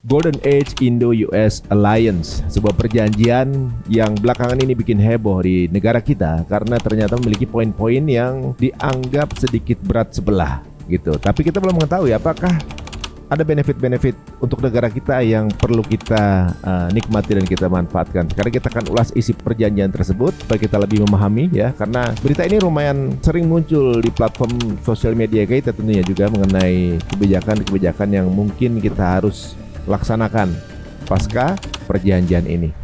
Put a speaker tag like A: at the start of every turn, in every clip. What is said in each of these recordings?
A: Golden Age Indo-US Alliance, sebuah perjanjian yang belakangan ini bikin heboh di negara kita karena ternyata memiliki poin-poin yang dianggap sedikit berat sebelah gitu. Tapi kita belum mengetahui apakah ada benefit-benefit untuk negara kita yang perlu kita nikmati dan kita manfaatkan. Sekarang kita akan ulas isi perjanjian tersebut supaya kita lebih memahami ya, karena berita ini lumayan sering muncul di platform sosial media kita tentunya juga mengenai kebijakan-kebijakan yang mungkin kita harus laksanakan pasca perjanjian ini.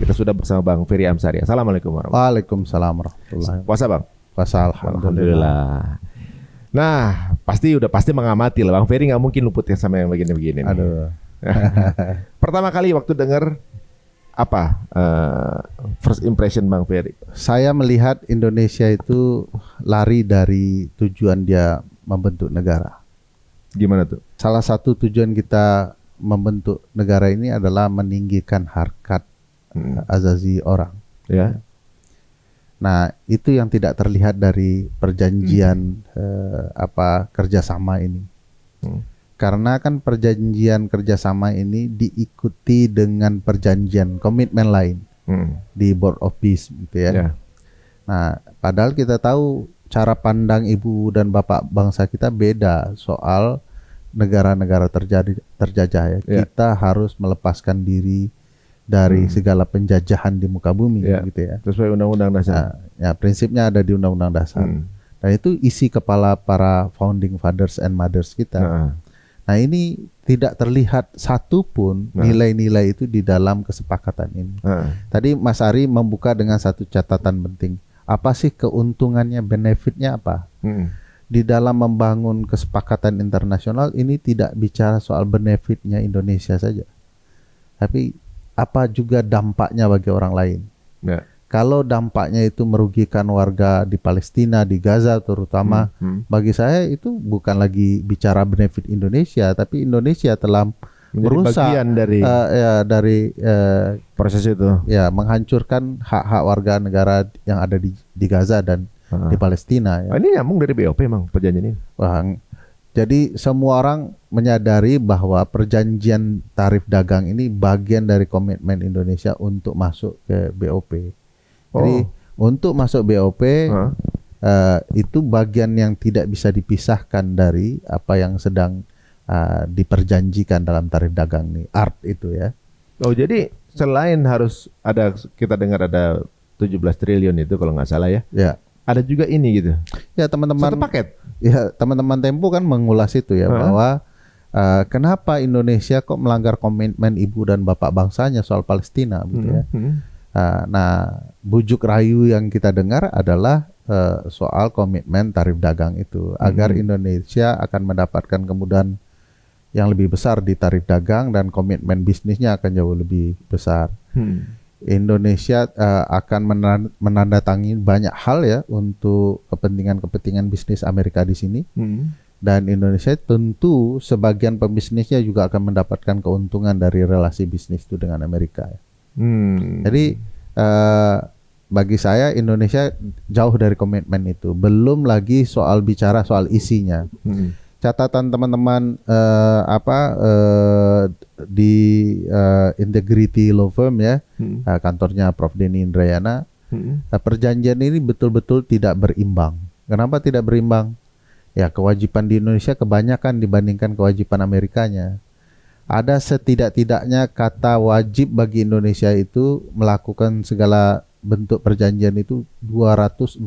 A: Kita sudah bersama Bang Ferry Amsari. Assalamualaikum warahmatullahi wabarakatuh.
B: Waalaikumsalam warahmatullahi wabarakatuh.
A: Puasa Bang?
B: Puasa alhamdulillah.
A: Nah, pasti mengamati lah. Bang Ferry nggak mungkin luput ya sama yang begini-begini.
B: Aduh.
A: Pertama kali waktu dengar apa first impression Bang Ferry?
B: Saya melihat Indonesia itu lari dari tujuan dia membentuk negara.
A: Gimana tuh?
B: Salah satu tujuan kita membentuk negara ini adalah meninggikan harkat azazi orang.
A: Ya.
B: Nah, itu yang tidak terlihat dari perjanjian kerjasama ini. Karena kan perjanjian kerjasama ini diikuti dengan perjanjian komitmen lain di Board of Peace, gitu ya.
A: Yeah.
B: Nah, padahal kita tahu cara pandang ibu dan bapak bangsa kita beda soal negara-negara terjajah ya.
A: Yeah.
B: Kita harus melepaskan diri dari segala penjajahan di muka bumi, gitu ya.
A: Sesuai Undang-Undang Dasar.
B: Nah, ya prinsipnya ada di Undang-Undang Dasar. Dan itu isi kepala para founding fathers and mothers kita. Nah, ini tidak terlihat satupun nilai-nilai itu di dalam kesepakatan ini. Tadi Mas Ari membuka dengan satu catatan penting. Apa sih keuntungannya, benefitnya apa? Di dalam membangun kesepakatan internasional ini tidak bicara soal benefitnya Indonesia saja, tapi apa juga dampaknya bagi orang lain. Kalau dampaknya itu merugikan warga di Palestina, di Gaza terutama, bagi saya itu bukan lagi bicara benefit Indonesia, tapi Indonesia telah merusak
A: bagian dari proses itu.
B: Ya, menghancurkan hak-hak warga negara yang ada di Gaza dan di Palestina. Ya.
A: Ini nyambung dari BOP emang perjanjian ini.
B: Jadi semua orang menyadari bahwa perjanjian tarif dagang ini bagian dari komitmen Indonesia untuk masuk ke BOP. Jadi untuk masuk BOP itu bagian yang tidak bisa dipisahkan dari apa yang sedang diperjanjikan dalam tarif dagang nih, art itu ya.
A: Oh, jadi selain harus ada, kita dengar ada 17 triliun itu kalau nggak salah ya.
B: Ya.
A: Ada juga ini gitu.
B: Ya, teman-teman.
A: Satu paket.
B: Ya, teman-teman Tempo kan mengulas itu ya, bahwa kenapa Indonesia kok melanggar komitmen ibu dan bapak bangsanya soal Palestina gitu ya. Nah, bujuk rayu yang kita dengar adalah soal komitmen tarif dagang itu, agar Indonesia akan mendapatkan kemudahan yang lebih besar di tarif dagang dan komitmen bisnisnya akan jauh lebih besar. Indonesia akan menandatangani banyak hal ya untuk kepentingan bisnis Amerika di sini. Dan Indonesia tentu sebagian pembisnisnya juga akan mendapatkan keuntungan dari relasi bisnis itu dengan Amerika. Jadi bagi saya Indonesia jauh dari komitmen itu. Belum lagi bicara soal isinya. Catatan teman-teman di Integrity Law Firm ya, kantornya Prof. Denny Indrayana, perjanjian ini betul-betul tidak berimbang. Kenapa tidak berimbang? Ya, kewajiban di Indonesia kebanyakan dibandingkan kewajiban Amerikanya. Ada setidak-tidaknya kata wajib bagi Indonesia itu melakukan segala bentuk perjanjian itu 214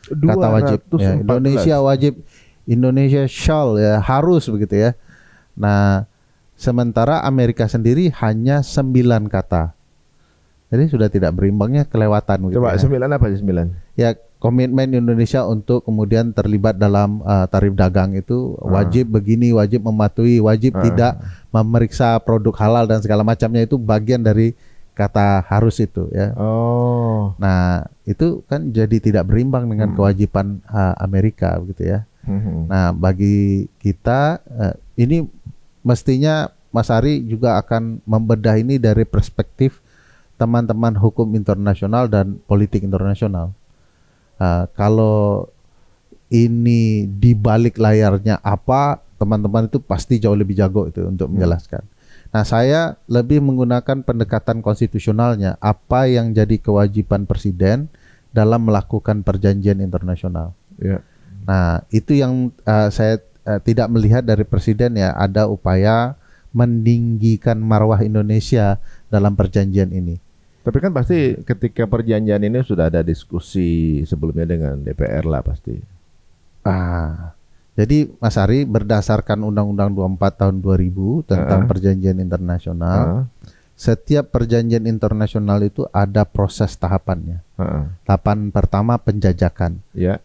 B: kata wajib. Ya, Indonesia wajib, Indonesia shall ya, harus begitu ya. Nah, sementara Amerika sendiri hanya 9 kata. Jadi sudah tidak berimbangnya kelewatan.
A: Coba
B: gitu ya.
A: 9 apa sih 9?
B: Ya, komitmen Indonesia untuk kemudian terlibat dalam tarif dagang itu wajib begini, wajib mematuhi, wajib tidak memeriksa produk halal dan segala macamnya, itu bagian dari kata harus itu ya. Nah, itu kan jadi tidak berimbang dengan kewajiban Amerika begitu ya. Nah, bagi kita ini mestinya Mas Ari juga akan membedah ini dari perspektif teman-teman hukum internasional dan politik internasional. Kalau ini di balik layarnya apa, teman-teman itu pasti jauh lebih jago itu untuk menjelaskan. Nah, saya lebih menggunakan pendekatan konstitusionalnya, apa yang jadi kewajiban presiden dalam melakukan perjanjian internasional.
A: Ya.
B: Nah, itu yang saya tidak melihat dari presiden ya, ada upaya meninggikan marwah Indonesia dalam perjanjian ini.
A: Tapi kan pasti ketika perjanjian ini sudah ada diskusi sebelumnya dengan DPR lah pasti.
B: Jadi Mas Ari, berdasarkan Undang-Undang 24 tahun 2000 tentang perjanjian internasional, setiap perjanjian internasional itu ada proses tahapannya. Tahapan pertama penjajakan.
A: Ya.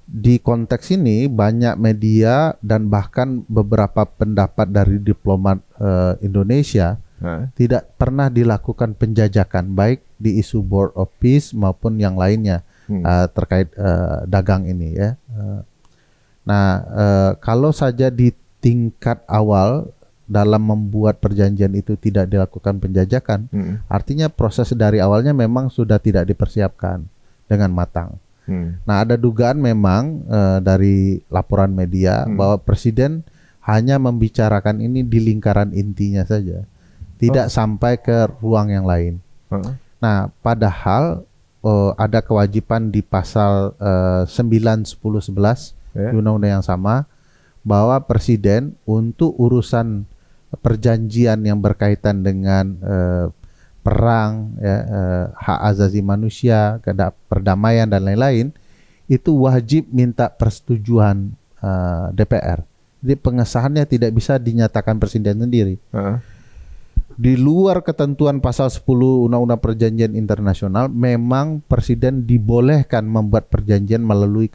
B: Di konteks ini banyak media dan bahkan beberapa pendapat dari diplomat Indonesia tidak pernah dilakukan penjajakan, baik di isu Board of Peace maupun yang lainnya terkait dagang ini ya. Kalau saja di tingkat awal dalam membuat perjanjian itu tidak dilakukan penjajakan, artinya proses dari awalnya memang sudah tidak dipersiapkan dengan matang. Nah, ada dugaan memang dari laporan media bahwa presiden hanya membicarakan ini di lingkaran intinya saja, tidak sampai ke ruang yang lain. Nah, padahal ada kewajiban di pasal 9, 10, 11 di undang-undang yang sama, bahwa presiden untuk urusan perjanjian yang berkaitan dengan perang, hak asasi manusia, perdamaian dan lain-lain, itu wajib minta persetujuan DPR. Jadi pengesahannya tidak bisa dinyatakan presiden sendiri. Di luar ketentuan pasal 10 Undang-Undang Perjanjian Internasional, memang presiden dibolehkan membuat perjanjian melalui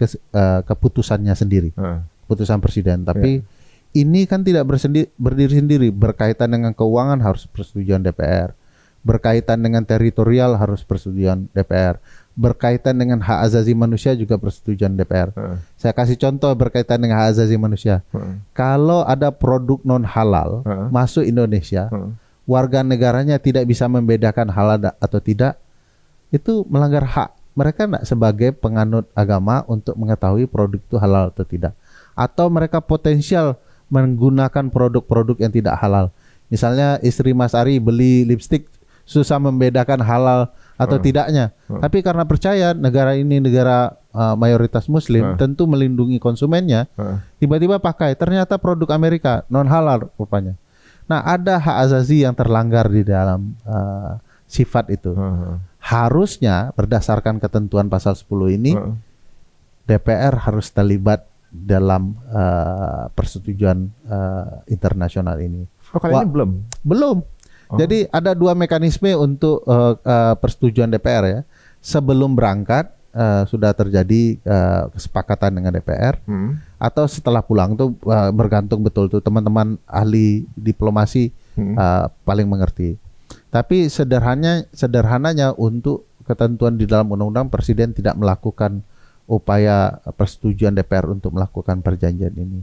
B: keputusannya sendiri, keputusan presiden. Tapi ini kan tidak berdiri sendiri, berkaitan dengan keuangan harus persetujuan DPR, berkaitan dengan teritorial harus persetujuan DPR, berkaitan dengan hak asasi manusia juga persetujuan DPR. Saya kasih contoh berkaitan dengan hak asasi manusia. Kalau ada produk non halal masuk Indonesia, warga negaranya tidak bisa membedakan halal atau tidak, itu melanggar hak mereka sebagai penganut agama untuk mengetahui produk itu halal atau tidak. Atau mereka potensial menggunakan produk-produk yang tidak halal. Misalnya istri Mas Ari beli lipstik, susah membedakan halal atau tidaknya. Tapi karena percaya negara ini negara mayoritas muslim, tentu melindungi konsumennya, tiba-tiba pakai, ternyata produk Amerika non halal rupanya. Nah, ada hak asasi yang terlanggar di dalam sifat itu. Harusnya berdasarkan ketentuan pasal 10 ini, DPR harus terlibat dalam persetujuan internasional ini.
A: Kali ini belum?
B: Belum. Jadi ada dua mekanisme untuk persetujuan DPR ya. Sebelum berangkat sudah terjadi kesepakatan dengan DPR, atau setelah pulang itu bergantung betul tuh teman-teman ahli diplomasi paling mengerti. Tapi sederhananya untuk ketentuan di dalam undang-undang, presiden tidak melakukan upaya persetujuan DPR untuk melakukan perjanjian ini.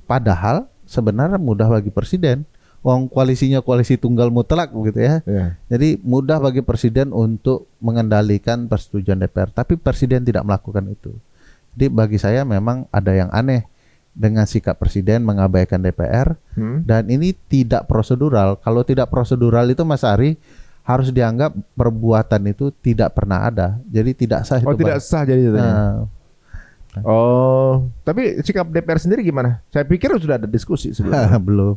B: Padahal sebenarnya mudah bagi presiden. Koalisinya koalisi tunggal mutlak begitu ya. Jadi mudah bagi presiden untuk mengendalikan persetujuan DPR, tapi presiden tidak melakukan itu. Jadi bagi saya memang ada yang aneh dengan sikap presiden mengabaikan DPR, dan ini tidak prosedural. Kalau tidak prosedural itu Mas Ari, harus dianggap perbuatan itu tidak pernah ada. Jadi tidak sah.
A: Tidak sah jadi itu. Tapi sikap DPR sendiri gimana? Saya pikir sudah ada diskusi sebelumnya.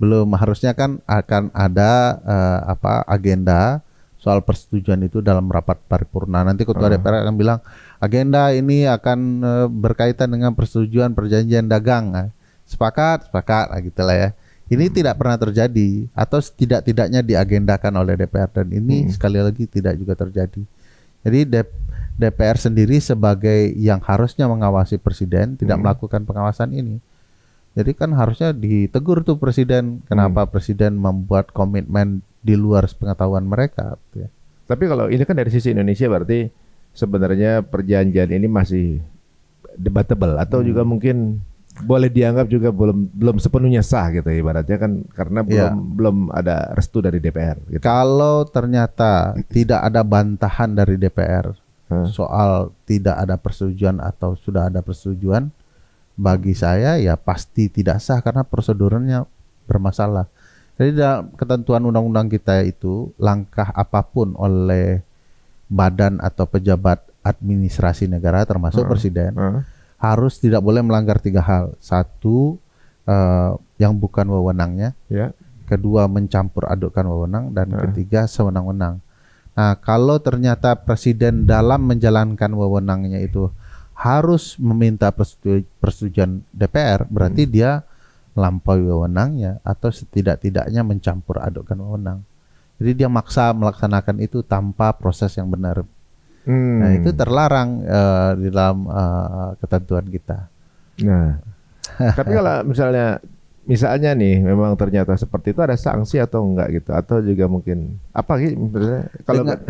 A: Belum, harusnya kan akan ada agenda soal persetujuan itu dalam rapat paripurna. Nanti ketua DPR akan bilang agenda ini akan berkaitan dengan persetujuan perjanjian dagang. Sepakat gitulah ya. Ini tidak pernah terjadi, atau tidak-tidaknya diagendakan oleh DPR, dan ini sekali lagi tidak juga terjadi. Jadi DPR sendiri sebagai yang harusnya mengawasi presiden tidak melakukan pengawasan ini. Jadi kan harusnya ditegur tuh presiden, kenapa presiden membuat komitmen di luar pengetahuan mereka. Ya. Tapi kalau ini kan dari sisi Indonesia berarti sebenarnya perjanjian ini masih debatable, atau juga mungkin boleh dianggap juga belum sepenuhnya sah gitu ibaratnya kan, karena belum ada restu dari DPR gitu.
B: Kalau ternyata tidak ada bantahan dari DPR, soal tidak ada persetujuan atau sudah ada persetujuan, bagi saya ya pasti tidak sah karena prosedurnya bermasalah. Jadi dalam ketentuan undang-undang kita itu langkah apapun oleh badan atau pejabat administrasi negara termasuk presiden harus tidak boleh melanggar 3 hal. 1, yang bukan wewenangnya. Kedua, mencampur adukkan wewenang, dan ketiga, sewenang-wenang. Nah, kalau ternyata presiden dalam menjalankan wewenangnya itu harus meminta persetujuan DPR, berarti dia melampaui wewenangnya atau setidak-tidaknya mencampur adukkan wewenang. Jadi dia maksa melaksanakan itu tanpa proses yang benar. Nah, itu terlarang di dalam ketentuan kita. Nah,
A: tapi kalau misalnya nih memang ternyata seperti itu, ada sanksi atau enggak gitu, atau juga mungkin apa gitu kalau kan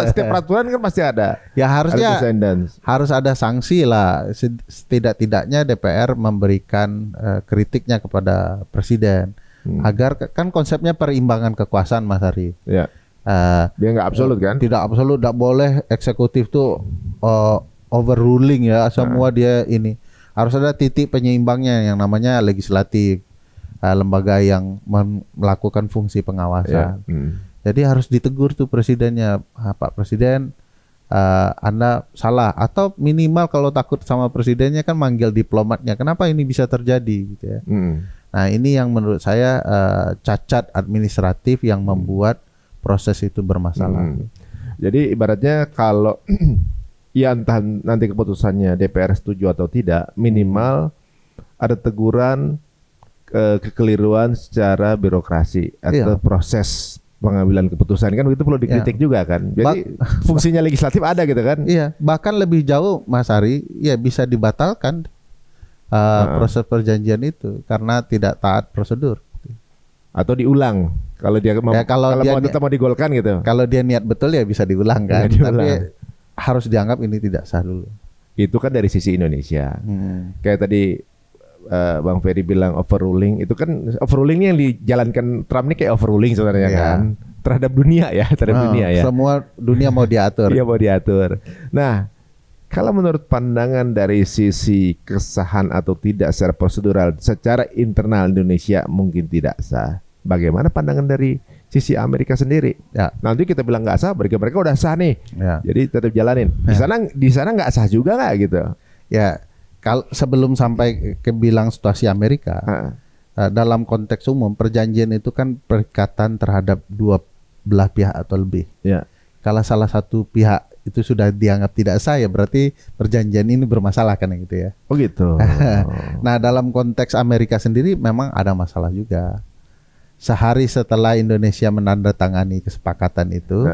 A: setiap peraturan kan pasti ada.
B: Ya harus ada sanksi lah. Setidak-tidaknya DPR memberikan kritiknya kepada presiden agar kan konsepnya perimbangan kekuasaan, Mas Ari.
A: Ya. Dia nggak absolut kan?
B: Tidak absolut, tidak boleh eksekutif tuh overruling ya semua dia ini. Harus ada titik penyeimbangnya yang namanya legislatif, lembaga yang melakukan fungsi pengawasan. Jadi harus ditegur tuh presidennya, Pak Presiden, Anda salah, atau minimal kalau takut sama presidennya kan manggil diplomatnya. Kenapa ini bisa terjadi gitu ya? Nah, ini yang menurut saya cacat administratif yang membuat proses itu bermasalah.
A: Jadi ibaratnya kalau ya entah nanti keputusannya DPR setuju atau tidak, minimal ada teguran kekeliruan secara birokrasi atau proses pengambilan keputusan, kan itu perlu dikritik juga kan. Jadi fungsinya legislatif ada gitu kan.
B: Iya, bahkan lebih jauh Mas Ari, ya bisa dibatalkan proses perjanjian itu karena tidak taat prosedur.
A: Atau diulang kalau dia mau digolkan gitu.
B: Kalau dia niat betul ya bisa diulang kan. Tapi harus dianggap ini tidak sah dulu.
A: Itu kan dari sisi Indonesia. Kayak tadi Bang Ferry bilang overruling, itu kan overruling yang dijalankan Trump ini kayak overruling sebenarnya kan terhadap dunia ya, dunia ya.
B: Semua dunia mau diatur.
A: Iya, mau diatur. Nah, kalau menurut pandangan dari sisi kesahan atau tidak secara prosedural, secara internal Indonesia mungkin tidak sah. Bagaimana pandangan dari sisi Amerika sendiri? Ya, nanti kita bilang nggak sah, mereka udah sah nih. Ya. Jadi tetap jalanin. Di sana nggak sah juga nggak gitu?
B: Ya, kalau sebelum sampai ke bilang situasi Amerika, dalam konteks umum perjanjian itu kan perikatan terhadap dua belah pihak atau lebih. Ya. Kalau salah satu pihak itu sudah dianggap tidak sah, ya berarti perjanjian ini bermasalah kan gitu ya.
A: Oh gitu.
B: Nah, dalam konteks Amerika sendiri memang ada masalah juga. Sehari setelah Indonesia menandatangani kesepakatan itu,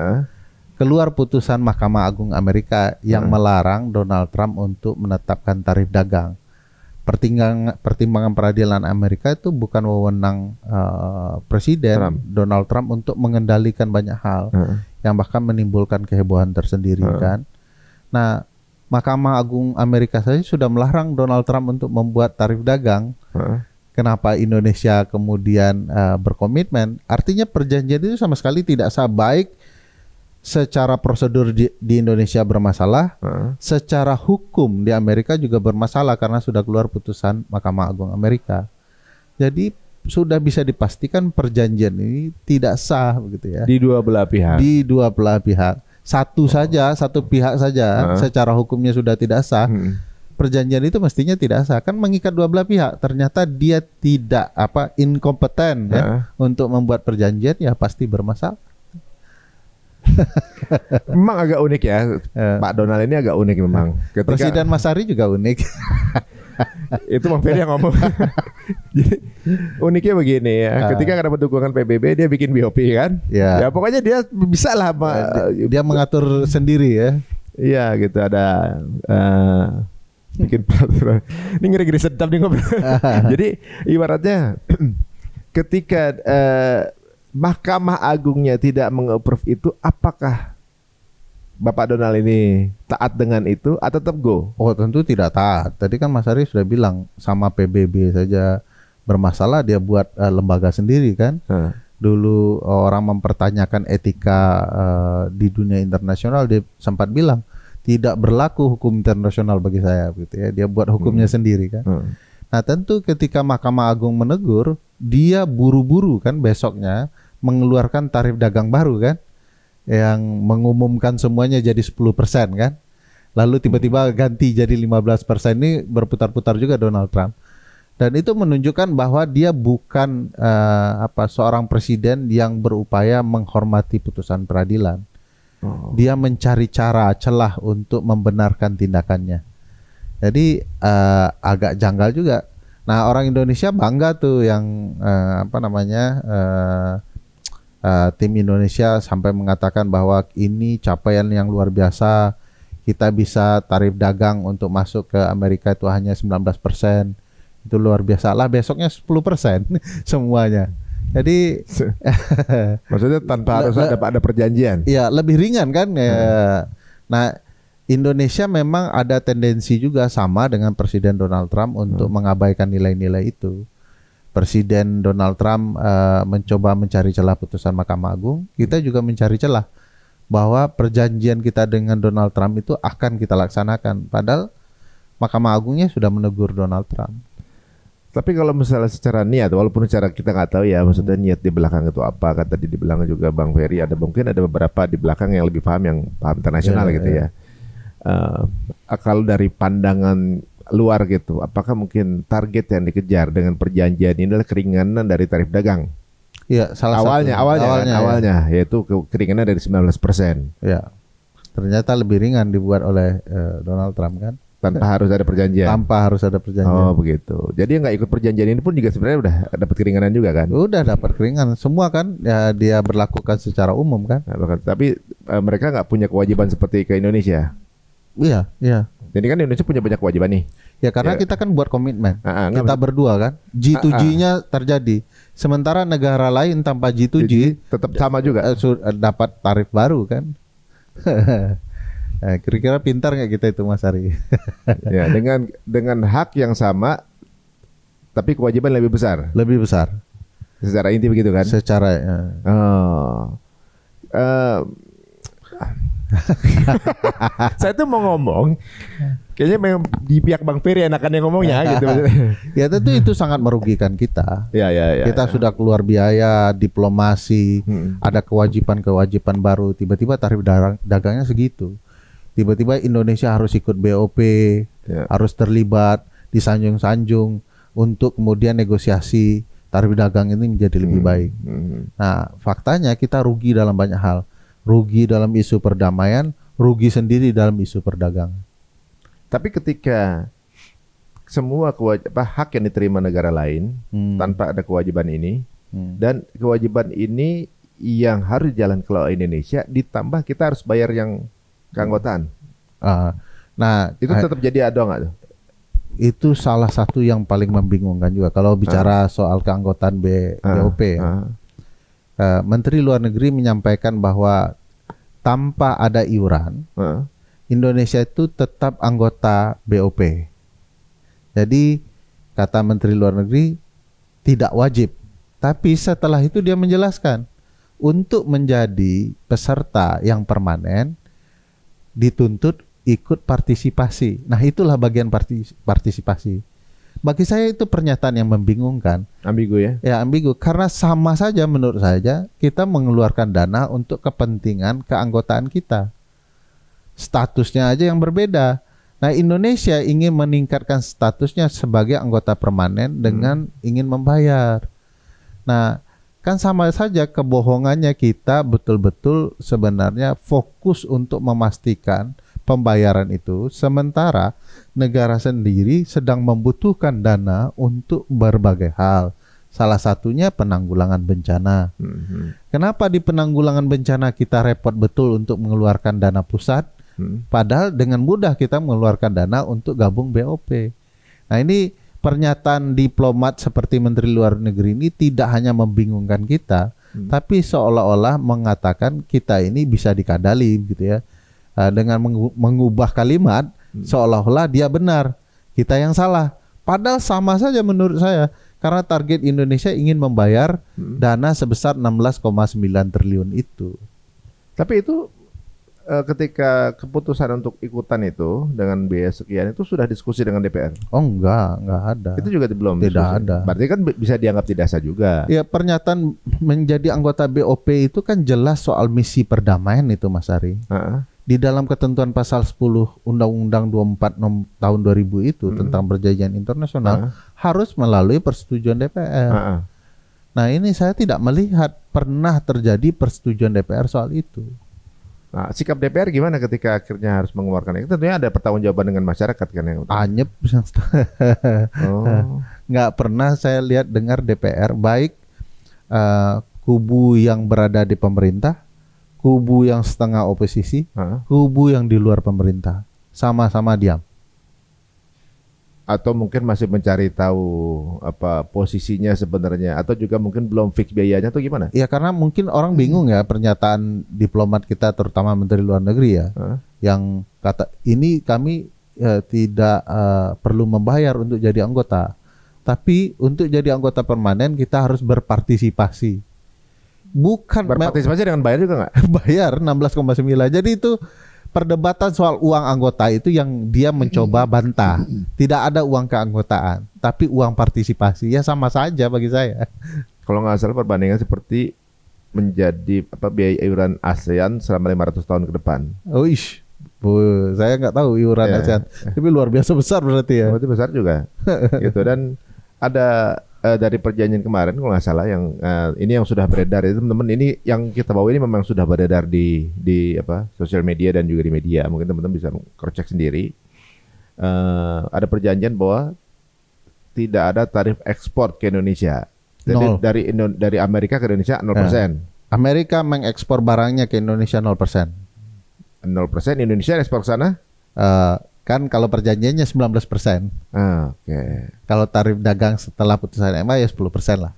B: keluar putusan Mahkamah Agung Amerika yang melarang Donald Trump untuk menetapkan tarif dagang. Pertimbangan peradilan Amerika itu bukan wewenang Presiden Donald Trump untuk mengendalikan banyak hal yang bahkan menimbulkan kehebohan tersendiri kan. Nah, Mahkamah Agung Amerika saja sudah melarang Donald Trump untuk membuat tarif dagang. Kenapa Indonesia kemudian berkomitmen? Artinya perjanjian itu sama sekali tidak sah, baik secara prosedur di Indonesia bermasalah, secara hukum di Amerika juga bermasalah karena sudah keluar putusan Mahkamah Agung Amerika. Jadi sudah bisa dipastikan perjanjian ini tidak sah begitu ya.
A: Di dua belah pihak.
B: Di dua belah pihak. Satu pihak saja secara hukumnya sudah tidak sah. Perjanjian itu mestinya tidak sah, kan mengikat dua belah pihak. Ternyata dia tidak inkompeten ya untuk membuat perjanjian, ya pasti bermasalah.
A: Memang agak unik ya, Pak Donald ini agak unik memang.
B: Presiden Mas Ari juga unik.
A: Itu Bang Ferry yang ngomong. Jadi, uniknya begini ya, ketika dapat dukungan PBB dia bikin BOP kan. Ya pokoknya dia bisa lah
B: dia mengatur sendiri ya.
A: Iya gitu, ada bikin peraturan. Ini ngeri-ngeri sedap nih ngobrol. Jadi ibaratnya ketika Mahkamah Agungnya tidak meng-approve itu, apakah Bapak Donald ini taat dengan itu atau tetap go?
B: Oh, tentu tidak taat. Tadi kan Mas Ari sudah bilang sama PBB saja bermasalah, dia buat lembaga sendiri kan. dulu orang mempertanyakan etika di dunia internasional, dia sempat bilang tidak berlaku hukum internasional bagi saya gitu ya. Dia buat hukumnya sendiri kan. Nah, tentu ketika Mahkamah Agung menegur, dia buru-buru kan besoknya mengeluarkan tarif dagang baru kan, yang mengumumkan semuanya jadi 10% kan. Lalu tiba-tiba ganti jadi 15%. Ini berputar-putar juga Donald Trump. Dan itu menunjukkan bahwa dia bukan seorang presiden yang berupaya menghormati putusan peradilan. Dia mencari cara celah untuk membenarkan tindakannya. Jadi agak janggal juga. Nah, orang Indonesia bangga tuh yang tim Indonesia sampai mengatakan bahwa ini capaian yang luar biasa. Kita bisa tarif dagang untuk masuk ke Amerika itu hanya 19%. Itu luar biasa lah. Besoknya 10% semuanya. Jadi
A: maksudnya tanpa harus ada perjanjian.
B: Iya, lebih ringan kan. Nah, Indonesia memang ada tendensi juga sama dengan Presiden Donald Trump untuk mengabaikan nilai-nilai itu. Presiden Donald Trump mencoba mencari celah putusan Mahkamah Agung. Kita juga mencari celah bahwa perjanjian kita dengan Donald Trump itu akan kita laksanakan. Padahal Mahkamah Agungnya sudah menegur Donald Trump.
A: Tapi kalau misalnya secara niat, walaupun secara kita nggak tahu ya, maksudnya niat di belakang itu apa, kan tadi dibilang juga Bang Ferry, mungkin ada beberapa di belakang yang lebih paham, yang paham internasional gitu ya. Kalau dari pandangan luar gitu, apakah mungkin target yang dikejar dengan perjanjian ini adalah keringanan dari tarif dagang?
B: Iya,
A: awalnya yaitu keringanan dari 19%.
B: Ya, ternyata lebih ringan dibuat oleh Donald Trump kan?
A: Tanpa harus ada perjanjian. Oh begitu. Jadi yang nggak ikut perjanjian ini pun juga sebenarnya udah dapat keringanan juga kan?
B: Udah dapat keringanan semua kan? Ya, dia berlakukan secara umum kan?
A: Nah, tapi mereka nggak punya kewajiban seperti ke Indonesia.
B: Iya.
A: Jadi kan Indonesia punya banyak kewajiban nih.
B: Ya karena kita kan buat komitmen. Kita berdua kan. G2G-nya terjadi. Sementara negara lain tanpa G2G
A: tetap sama juga.
B: Dapat tarif baru kan. Kira-kira pintar nggak kita itu Mas Ari?
A: Ya, dengan hak yang sama, tapi kewajiban lebih besar.
B: Lebih besar.
A: Secara inti begitu kan?
B: Secara.
A: Saya tuh mau ngomong, kayaknya memang di pihak Bang Ferry enakan yang ngomongnya gitu.
B: Ya tentu itu sangat merugikan kita.
A: Ya.
B: Kita sudah keluar biaya, diplomasi, ada kewajiban baru. Tiba-tiba tarif dagangnya segitu. Tiba-tiba Indonesia harus ikut BOP, harus terlibat, disanjung-sanjung untuk kemudian negosiasi tarif dagang ini menjadi lebih baik. Nah, faktanya kita rugi dalam banyak hal. Rugi dalam isu perdamaian, rugi sendiri dalam isu perdagangan.
A: Tapi ketika semua hak yang diterima negara lain tanpa ada kewajiban ini, dan kewajiban ini yang harus jalan ke Indonesia, ditambah kita harus bayar yang keanggotaan. Nah, itu tetap jadi ada nggak tuh?
B: Itu salah satu yang paling membingungkan juga kalau bicara soal keanggotaan BOP. Menteri Luar Negeri menyampaikan bahwa tanpa ada iuran, Indonesia itu tetap anggota BOP. Jadi kata Menteri Luar Negeri tidak wajib. Tapi setelah itu dia menjelaskan untuk menjadi peserta yang permanen dituntut ikut partisipasi. Nah, itulah bagian partisipasi. Bagi saya itu pernyataan yang membingungkan.
A: Ambigu ya?
B: Ya, ambigu. Karena sama saja menurut saya kita mengeluarkan dana untuk kepentingan keanggotaan kita. Statusnya aja yang berbeda. Nah, Indonesia ingin meningkatkan statusnya sebagai anggota permanen dengan ingin membayar. Nah, kan sama saja kebohongannya kita betul-betul sebenarnya fokus untuk memastikan pembayaran itu, sementara negara sendiri sedang membutuhkan dana untuk berbagai hal. Salah satunya penanggulangan bencana. Kenapa di penanggulangan bencana kita repot betul untuk mengeluarkan dana pusat, padahal dengan mudah kita mengeluarkan dana untuk gabung BOP. Nah, ini pernyataan diplomat seperti Menteri Luar Negeri ini tidak hanya membingungkan kita, tapi seolah-olah mengatakan kita ini bisa dikadali gitu ya. Dengan mengubah kalimat seolah-olah dia benar, kita yang salah. Padahal sama saja menurut saya. Karena target Indonesia ingin membayar dana sebesar 16,9 triliun itu.
A: Tapi itu ketika keputusan untuk ikutan itu dengan biaya sekian itu sudah diskusi dengan DPR.
B: Oh enggak ada.
A: Itu juga belum
B: Tidak
A: diskusi.
B: ada.
A: Berarti kan bisa dianggap tidak sah juga.
B: Ya pernyataan menjadi anggota BOP itu kan jelas soal misi perdamaian itu Mas Ari. Di dalam ketentuan pasal 10 Undang-Undang 24 tahun 2000 itu tentang perjanjian internasional harus melalui persetujuan DPR. Nah ini saya tidak melihat pernah terjadi persetujuan DPR soal itu.
A: Nah, sikap DPR gimana ketika akhirnya harus mengeluarkan itu? Tentunya ada pertanggungjawaban dengan masyarakat kan yang
B: Anyep. Nggak pernah saya lihat dengar DPR baik kubu yang berada di pemerintah, kubu yang setengah oposisi, kubu yang di luar pemerintah sama-sama diam.
A: Atau mungkin masih mencari tahu apa posisinya sebenarnya, atau juga mungkin belum fix biayanya atau gimana?
B: Ya karena mungkin orang bingung ya pernyataan diplomat kita terutama Menteri Luar Negeri ya, yang kata ini kami tidak perlu membayar untuk jadi anggota, tapi untuk jadi anggota permanen kita harus berpartisipasi. Bukan
A: berpartisipasi dengan bayar juga nggak?
B: Bayar 16,9. Jadi itu perdebatan soal uang anggota itu yang dia mencoba bantah. Tidak ada uang keanggotaan, tapi uang partisipasi. Ya sama saja bagi saya.
A: Kalau nggak salah perbandingan seperti menjadi biaya iuran ASEAN selama 500 tahun ke depan.
B: Oh ish. Saya nggak tahu iuran ASEAN. Tapi luar biasa besar berarti ya.
A: Berarti besar juga. Gitu. Dan ada dari perjanjian kemarin kalau nggak salah yang ini yang sudah beredar itu teman-teman, ini yang kita bawa ini memang sudah beredar di sosial media dan juga di media, mungkin teman-teman bisa cross-check sendiri. Ada perjanjian bahwa tidak ada tarif ekspor ke Indonesia. Jadi dari Amerika ke Indonesia 0%.
B: Amerika mengekspor barangnya ke Indonesia 0%.
A: 0%, Indonesia ekspor ke sana?
B: Kan kalau perjanjiannya 19%.
A: Oke.
B: Kalau tarif dagang setelah putusan MA ya 10% lah.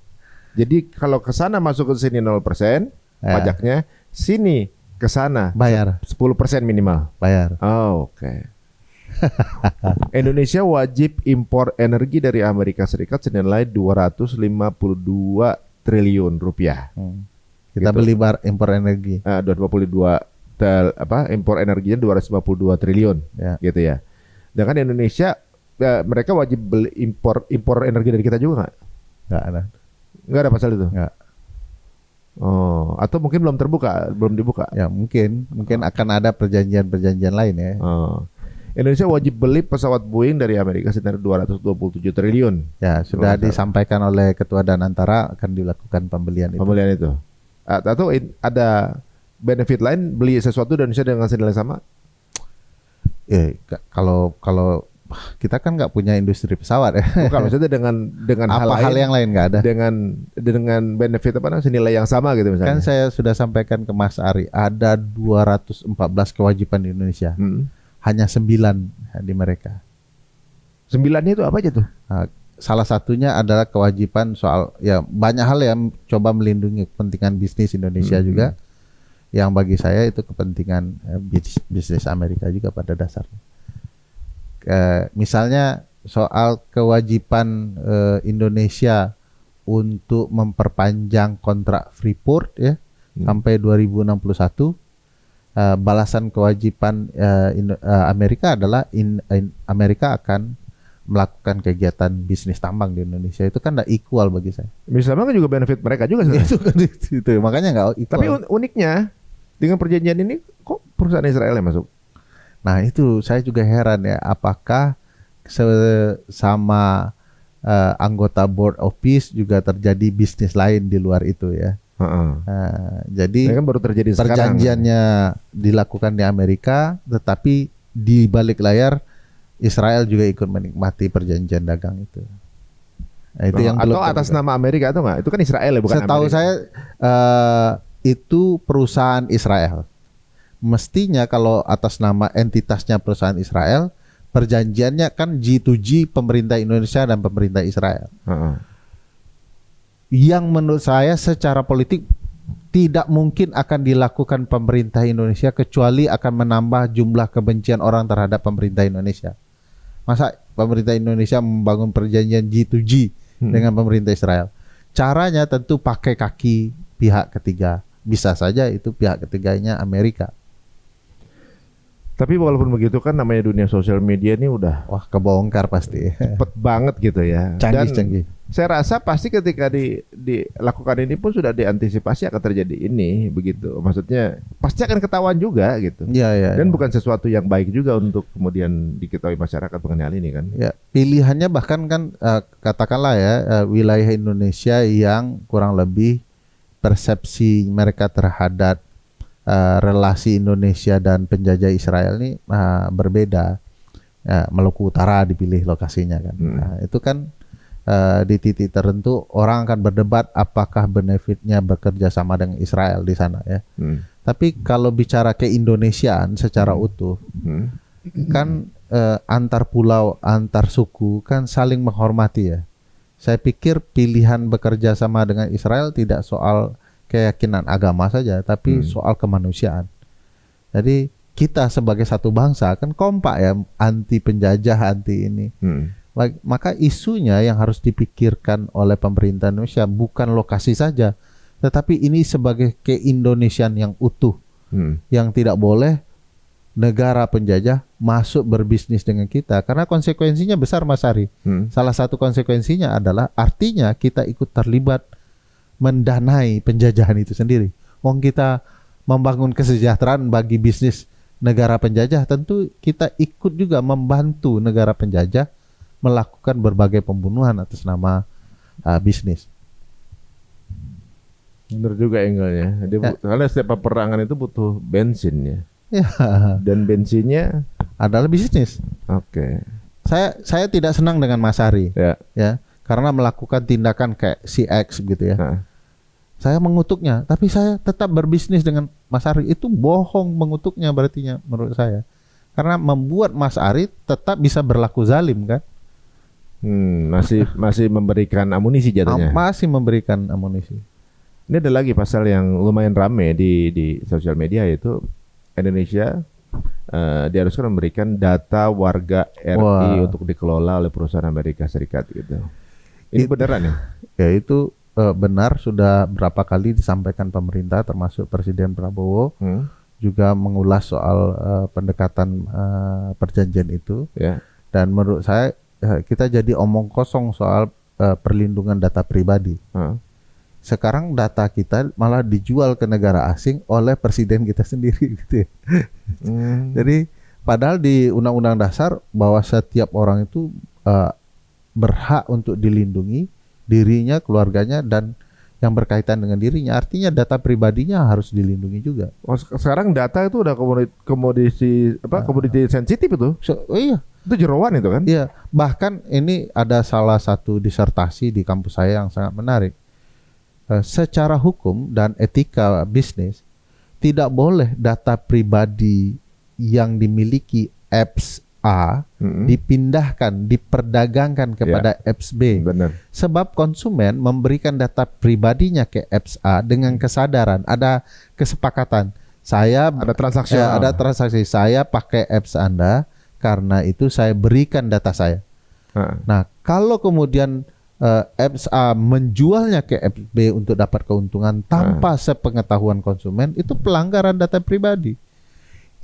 A: Jadi kalau ke sana masuk ke sini 0% pajaknya, sini ke sana
B: bayar
A: 10% minimal.
B: Bayar.
A: Oke. Indonesia wajib impor energi dari Amerika Serikat senilai 252 triliun rupiah.
B: Kita
A: gitu.
B: beli impor energi.
A: 252 impor energinya 252 triliun gitu ya. Sedangkan Indonesia mereka wajib beli impor energi dari kita juga nggak ada? Nggak ada pasal itu?
B: Nggak.
A: Oh, atau mungkin belum dibuka?
B: Ya mungkin akan ada perjanjian lain ya.
A: Indonesia wajib beli pesawat Boeing dari Amerika senilai 227 triliun.
B: Ya sudah disampaikan oleh Ketua Danantara akan dilakukan pembelian itu.
A: Atau ada benefit lain beli sesuatu dari Indonesia dengan senilai sama?
B: Kalau kita kan nggak punya industri pesawat ya.
A: Bukan, maksudnya dengan
B: hal yang lain nggak ada.
A: Dengan benefit senilai yang sama gitu misalnya.
B: Kan saya sudah sampaikan ke Mas Ari, ada 214 kewajiban di Indonesia. Hanya 9 di mereka.
A: 9-nya itu apa aja tuh?
B: Salah satunya adalah kewajiban soal banyak hal yang coba melindungi kepentingan bisnis Indonesia juga. Yang bagi saya itu kepentingan bisnis Amerika juga pada dasarnya. Misalnya soal kewajiban Indonesia untuk memperpanjang kontrak Freeport ya sampai 2061. Balasan kewajiban Amerika adalah Amerika akan melakukan kegiatan bisnis tambang di Indonesia. Itu kan tidak equal bagi saya.
A: Misalnya kan juga benefit mereka juga sebenarnya.
B: itu makanya nggak equal.
A: Tapi uniknya dengan perjanjian ini kok perusahaan Israel yang masuk?
B: Nah itu saya juga heran ya, apakah sama anggota board of peace juga terjadi bisnis lain di luar itu ya. Jadi kan baru terjadi perjanjiannya dilakukan di Amerika, tetapi di balik layar Israel juga ikut menikmati perjanjian dagang itu. Nah, itu yang
A: atau atas nama Amerika atau enggak? Itu kan Israel ya, bukan Amerika.
B: Setahu saya itu perusahaan Israel. Mestinya kalau atas nama entitasnya perusahaan Israel, perjanjiannya kan G2G pemerintah Indonesia dan pemerintah Israel. Yang menurut saya secara politik tidak mungkin akan dilakukan pemerintah Indonesia kecuali akan menambah jumlah kebencian orang terhadap pemerintah Indonesia. Masa pemerintah Indonesia membangun perjanjian G2G dengan pemerintah Israel. Caranya tentu pakai kaki pihak ketiga. Bisa saja itu pihak ketiganya Amerika.
A: Tapi walaupun begitu kan namanya dunia sosial media ini udah
B: Wah, kebongkar pasti.
A: cepet banget gitu ya.
B: Canggih.
A: Saya rasa pasti ketika dilakukan ini pun sudah diantisipasi akan terjadi ini begitu. Maksudnya pasti akan ketahuan juga gitu.
B: Iya.
A: Dan bukan sesuatu yang baik juga untuk kemudian diketahui masyarakat mengenai hal ini kan.
B: Ya, pilihannya bahkan kan katakanlah ya wilayah Indonesia yang kurang lebih persepsi mereka terhadap relasi Indonesia dan penjajah Israel ini berbeda. Maluku Utara dipilih lokasinya kan. Nah, itu kan di titik tertentu orang akan berdebat apakah benefitnya bekerja sama dengan Israel di sana ya. Tapi kalau bicara keindonesiaan secara utuh, kan antar pulau, antar suku kan saling menghormati ya. Saya pikir pilihan bekerja sama dengan Israel tidak soal keyakinan agama saja, tapi soal kemanusiaan. Jadi kita sebagai satu bangsa kan kompak ya, anti penjajah, anti ini. Maka isunya yang harus dipikirkan oleh pemerintah Indonesia bukan lokasi saja, tetapi ini sebagai keindonesian yang utuh, yang tidak boleh negara penjajah masuk berbisnis dengan kita, karena konsekuensinya besar Mas Ari. Salah satu konsekuensinya adalah artinya kita ikut terlibat mendanai penjajahan itu sendiri. Wong kita membangun kesejahteraan bagi bisnis negara penjajah, tentu kita ikut juga membantu negara penjajah melakukan berbagai pembunuhan atas nama bisnis.
A: Benar juga angle-nya. Karena setiap peperangan itu butuh bensin ya.
B: Ya.
A: Dan bensinnya
B: adalah bisnis.
A: Oke.
B: Saya tidak senang dengan Mas Ari. Ya. Karena melakukan tindakan kayak CX gitu ya. Saya mengutuknya, tapi saya tetap berbisnis dengan Mas Ari. Itu bohong mengutuknya berartinya menurut saya. Karena membuat Mas Ari tetap bisa berlaku zalim kan.
A: Masih memberikan amunisi jatuhnya.
B: Masih memberikan amunisi.
A: Ini ada lagi pasal yang lumayan rame di sosial media, yaitu Indonesia diharuskan memberikan data warga RI untuk dikelola oleh perusahaan Amerika Serikat gitu. Ini beneran ya?
B: Ya itu benar, sudah berapa kali disampaikan pemerintah termasuk Presiden Prabowo juga mengulas soal pendekatan perjanjian itu. Dan menurut saya kita jadi omong kosong soal perlindungan data pribadi. Sekarang data kita malah dijual ke negara asing oleh presiden kita sendiri gitu ya. Jadi padahal di Undang-Undang Dasar bahwa setiap orang itu berhak untuk dilindungi dirinya, keluarganya, dan yang berkaitan dengan dirinya. Artinya data pribadinya harus dilindungi juga.
A: Oh, sekarang data itu udah komoditi sensitif itu.
B: Iya.
A: Itu jeroan itu kan?
B: Iya. Bahkan ini ada salah satu disertasi di kampus saya yang sangat menarik. Secara hukum dan etika bisnis tidak boleh data pribadi yang dimiliki apps A dipindahkan, diperdagangkan kepada apps B.
A: Benar.
B: Sebab konsumen memberikan data pribadinya ke apps A dengan kesadaran, ada kesepakatan. Saya
A: ada transaksi.
B: Ada transaksi, saya pakai apps Anda karena itu saya berikan data saya. Nah, kalau kemudian apps A menjualnya ke apps B untuk dapat keuntungan tanpa sepengetahuan konsumen, itu pelanggaran data pribadi.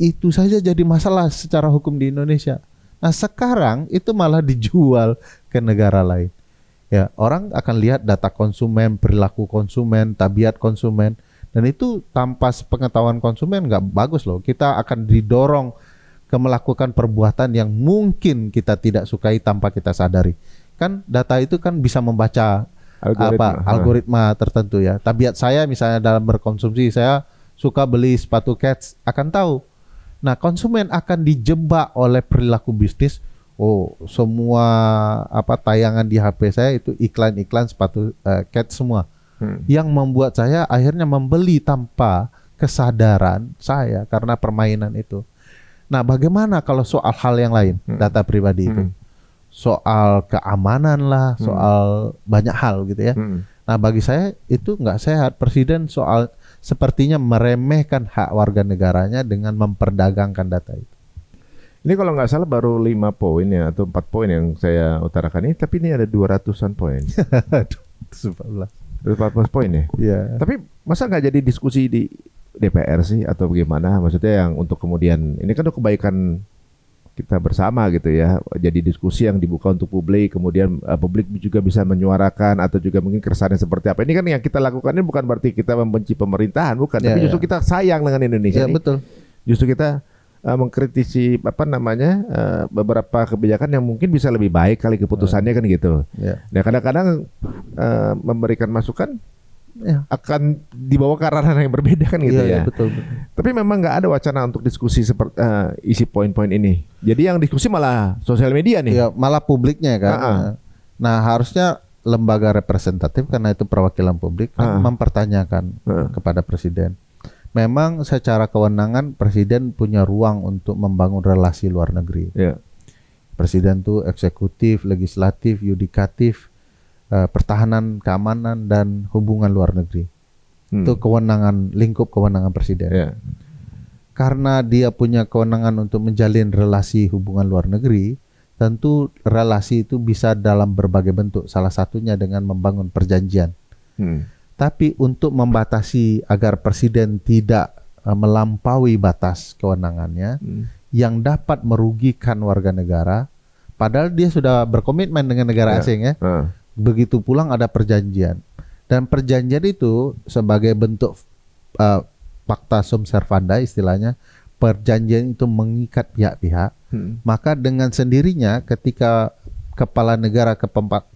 B: Itu saja jadi masalah secara hukum di Indonesia. Nah, sekarang itu malah dijual ke negara lain. Ya, orang akan lihat data konsumen, perilaku konsumen, tabiat konsumen, dan itu tanpa sepengetahuan konsumen nggak bagus loh. Kita akan didorong ke melakukan perbuatan yang mungkin kita tidak sukai tanpa kita sadari. Kan data itu kan bisa membaca algoritma tertentu ya. Tabiat saya misalnya dalam berkonsumsi, saya suka beli sepatu Keds, akan tahu. Nah, konsumen akan dijebak oleh perilaku bisnis. Oh, semua tayangan di HP saya itu iklan-iklan sepatu Keds semua. Yang membuat saya akhirnya membeli tanpa kesadaran saya karena permainan itu. Nah, bagaimana kalau soal hal yang lain, data pribadi itu? Soal keamanan lah, soal banyak hal gitu ya. Nah, bagi saya itu nggak sehat. Presiden sepertinya meremehkan hak warga negaranya dengan memperdagangkan data itu.
A: Ini kalau nggak salah baru 5 poin ya atau 4 poin yang saya utarakan ini, tapi ini ada 200-an poin.
B: 14.
A: 14 poin ya.
B: Iya.
A: Tapi masa nggak jadi diskusi di DPR sih atau bagaimana? Maksudnya yang untuk kemudian ini kan untuk kebaikan kita bersama gitu ya. Jadi diskusi yang dibuka untuk publik, kemudian publik juga bisa menyuarakan atau juga mungkin keresahannya seperti apa. Ini kan yang kita lakukan ini bukan berarti kita membenci pemerintahan, bukan. Tapi justru kita sayang dengan Indonesia.
B: Iya, betul.
A: Justru kita mengkritisi beberapa kebijakan yang mungkin bisa lebih baik kali keputusannya kan gitu.
B: Ya.
A: Nah kadang-kadang memberikan masukan akan dibawa ke ranah yang berbeda kan gitu ya.
B: Betul.
A: Tapi memang nggak ada wacana untuk diskusi seperti isi poin-poin ini. Jadi yang diskusi malah sosial media nih.
B: Ya, malah publiknya kan. Nah harusnya lembaga representatif karena itu perwakilan publik kan mempertanyakan kepada presiden. Memang secara kewenangan presiden punya ruang untuk membangun relasi luar negeri.
A: Yeah.
B: Presiden tuh eksekutif, legislatif, yudikatif, pertahanan, keamanan dan hubungan luar negeri. Itu kewenangan, lingkup kewenangan presiden.
A: Yeah.
B: Karena dia punya kewenangan untuk menjalin relasi hubungan luar negeri, tentu relasi itu bisa dalam berbagai bentuk. Salah satunya dengan membangun perjanjian. Tapi untuk membatasi agar presiden tidak melampaui batas kewenangannya yang dapat merugikan warga negara, padahal dia sudah berkomitmen dengan negara asing ya. Begitu pulang ada perjanjian. Dan perjanjian itu sebagai bentuk pacta sum servanda istilahnya, perjanjian itu mengikat pihak-pihak. Maka dengan sendirinya ketika kepala negara,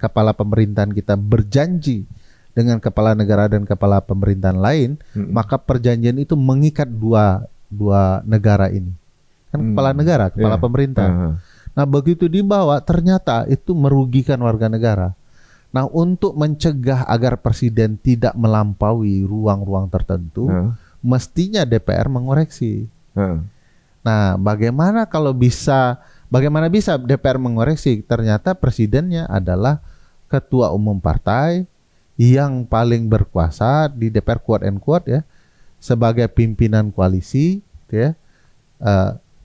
B: kepala pemerintahan kita berjanji dengan kepala negara dan kepala pemerintahan lain, maka perjanjian itu mengikat dua negara ini. Kan kepala negara, kepala pemerintah. Nah, begitu dibawa ternyata itu merugikan warga negara. Nah, untuk mencegah agar presiden tidak melampaui ruang-ruang tertentu, mestinya DPR mengoreksi. Nah, bagaimana bisa DPR mengoreksi? Ternyata presidennya adalah ketua umum partai yang paling berkuasa di DPR, quote and quote ya, sebagai pimpinan koalisi ya,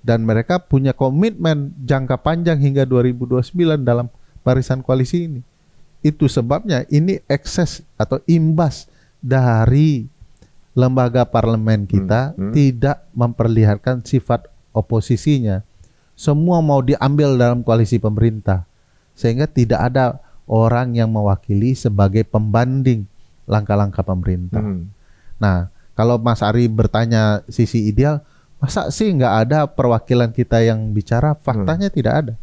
B: dan mereka punya komitmen jangka panjang hingga 2029 dalam barisan koalisi ini. Itu sebabnya ini ekses atau imbas dari lembaga parlemen kita tidak memperlihatkan sifat oposisinya. Semua mau diambil dalam koalisi pemerintah, sehingga tidak ada orang yang mewakili sebagai pembanding langkah-langkah pemerintah. Nah, kalau Mas Ari bertanya sisi ideal, masa sih nggak ada perwakilan kita yang bicara? Faktanya tidak ada.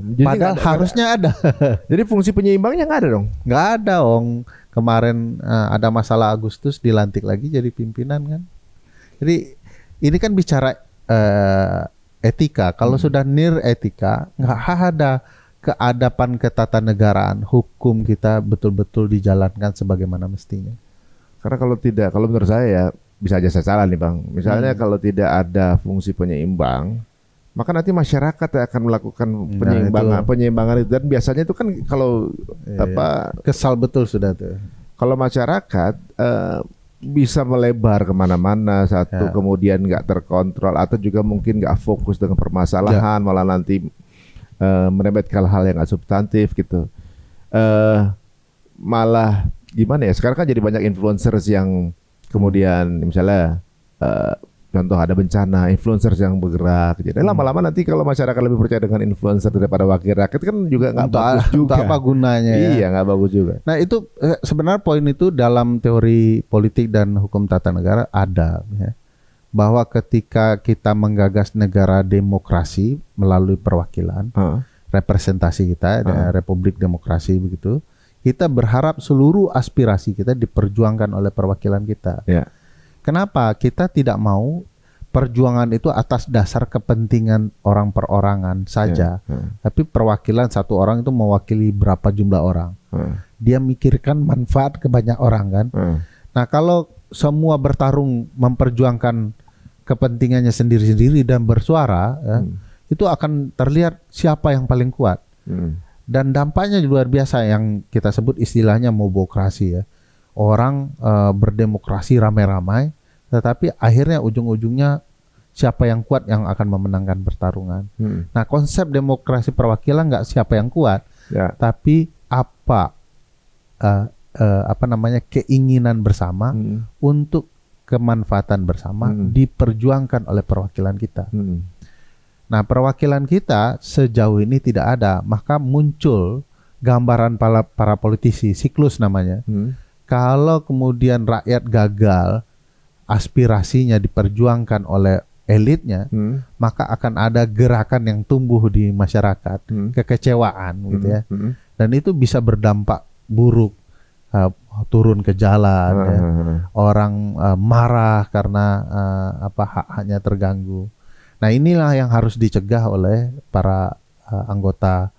A: Jadi
B: padahal harusnya ada.
A: Jadi fungsi penyeimbangnya nggak ada dong?
B: Nggak ada, Kemarin ada masalah Agustus dilantik lagi jadi pimpinan kan. Jadi ini kan bicara etika. Kalau sudah nir etika, nggak ada keadapan ketatanegaraan, hukum kita betul-betul dijalankan sebagaimana mestinya.
A: Karena kalau menurut saya ya, bisa aja saya salah nih Bang. Misalnya kalau tidak ada fungsi penyeimbang, maka nanti masyarakat akan melakukan penyeimbangan itu. Dan biasanya itu kan kalau
B: kesal betul sudah tuh.
A: Kalau masyarakat bisa melebar kemana-mana kemudian nggak terkontrol atau juga mungkin nggak fokus dengan permasalahan, malah nanti merembet ke hal yang nggak substantif gitu. Malah gimana ya? Sekarang kan jadi banyak influencers yang kemudian misalnya contoh ada bencana, influencers yang bergerak. Jadi lama-lama nanti kalau masyarakat lebih percaya dengan influencer daripada wakil rakyat kan juga nggak bagus juga.
B: Apa gunanya?
A: Iya, nggak bagus juga.
B: Nah itu sebenarnya poin itu dalam teori politik dan hukum tata negara ada ya. Bahwa ketika kita menggagas negara demokrasi melalui perwakilan, representasi kita, Republik Demokrasi begitu, kita berharap seluruh aspirasi kita diperjuangkan oleh perwakilan kita. Kenapa? Kita tidak mau perjuangan itu atas dasar kepentingan orang perorangan saja, tapi perwakilan satu orang itu mewakili berapa jumlah orang. Dia mikirkan manfaat ke banyak orang kan. Nah kalau semua bertarung memperjuangkan kepentingannya sendiri-sendiri dan bersuara, itu akan terlihat siapa yang paling kuat. Dan dampaknya luar biasa yang kita sebut istilahnya mobokrasi ya. Orang berdemokrasi ramai-ramai, tetapi akhirnya ujung-ujungnya siapa yang kuat yang akan memenangkan pertarungan. Nah, konsep demokrasi perwakilan nggak siapa yang kuat, tapi apa namanya keinginan bersama untuk kemanfaatan bersama diperjuangkan oleh perwakilan kita. Nah, perwakilan kita sejauh ini tidak ada, maka muncul gambaran para politisi, siklus namanya. Kalau kemudian rakyat gagal, aspirasinya diperjuangkan oleh elitnya, maka akan ada gerakan yang tumbuh di masyarakat, kekecewaan gitu ya. Dan itu bisa berdampak buruk, turun ke jalan, ya. Orang marah karena hak-haknya terganggu. Nah, inilah yang harus dicegah oleh para anggota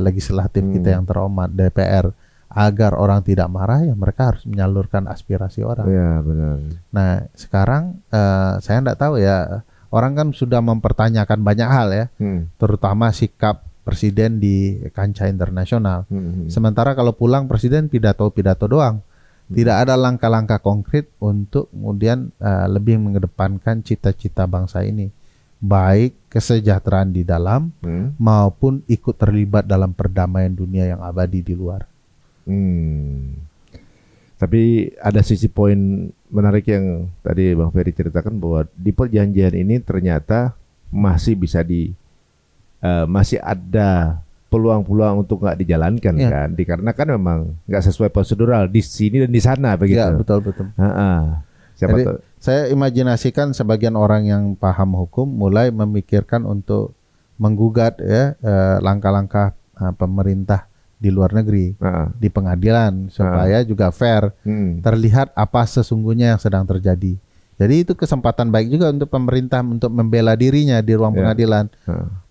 B: legislatif kita yang terhormat, DPR, agar orang tidak marah, ya mereka harus menyalurkan aspirasi orang.
A: Ya, benar.
B: Nah, sekarang saya enggak tahu ya, orang kan sudah mempertanyakan banyak hal ya, terutama sikap presiden di kancah internasional. Sementara kalau pulang presiden pidato-pidato doang, tidak ada langkah-langkah konkret untuk kemudian lebih mengedepankan cita-cita bangsa ini, baik kesejahteraan di dalam maupun ikut terlibat dalam perdamaian dunia yang abadi di luar.
A: Tapi ada sisi poin menarik yang tadi Bang Ferry ceritakan, bahwa di perjanjian ini ternyata masih bisa masih ada peluang-peluang untuk nggak dijalankan kan, dikarenakan memang nggak sesuai prosedural di sini dan di sana begitu.
B: Ya, betul. Jadi, saya imajinasikan sebagian orang yang paham hukum mulai memikirkan untuk menggugat ya langkah-langkah pemerintah di luar negeri di pengadilan supaya juga fair, terlihat apa sesungguhnya yang sedang terjadi. Jadi itu kesempatan baik juga untuk pemerintah untuk membela dirinya di ruang pengadilan,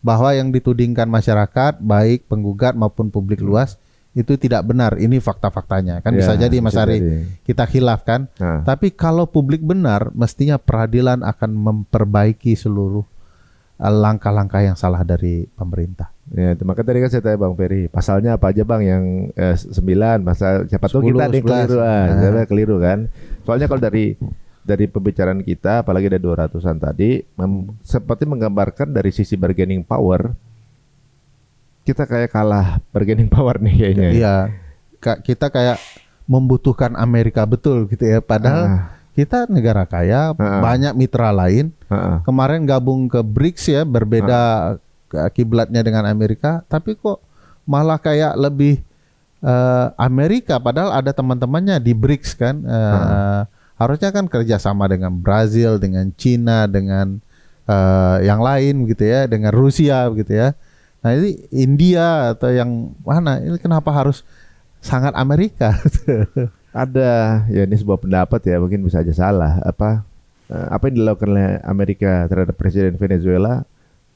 B: bahwa yang ditudingkan masyarakat baik penggugat maupun publik luas itu tidak benar. Ini fakta-faktanya kan, bisa jadi Mas Ari kita khilaf kan. Tapi kalau publik benar, mestinya peradilan akan memperbaiki seluruh langkah-langkah yang salah dari pemerintah.
A: Ya, maka tadi kan saya tanya Bang Ferry, pasalnya apa aja Bang yang 9, pasal siapa tahu kita ada yang keliru, keliru kan. Soalnya kalau dari pembicaraan kita, apalagi ada 200-an tadi, seperti menggambarkan dari sisi bargaining power, kita kayak kalah bargaining power nih kayaknya.
B: Iya, kita kayak membutuhkan Amerika betul gitu ya, padahal kita negara kaya, banyak mitra lain. Kemarin gabung ke BRICS ya, berbeda kiblatnya dengan Amerika, tapi kok malah kayak lebih Amerika, padahal ada teman-temannya di BRICS kan. Harusnya kan kerjasama dengan Brazil, dengan Cina, dengan yang lain gitu ya, dengan Rusia gitu ya. Nah, ini India atau yang mana? Ini kenapa harus sangat Amerika?
A: Ada, ya ini sebuah pendapat ya, mungkin bisa aja salah. Apa yang dilakukan oleh Amerika terhadap Presiden Venezuela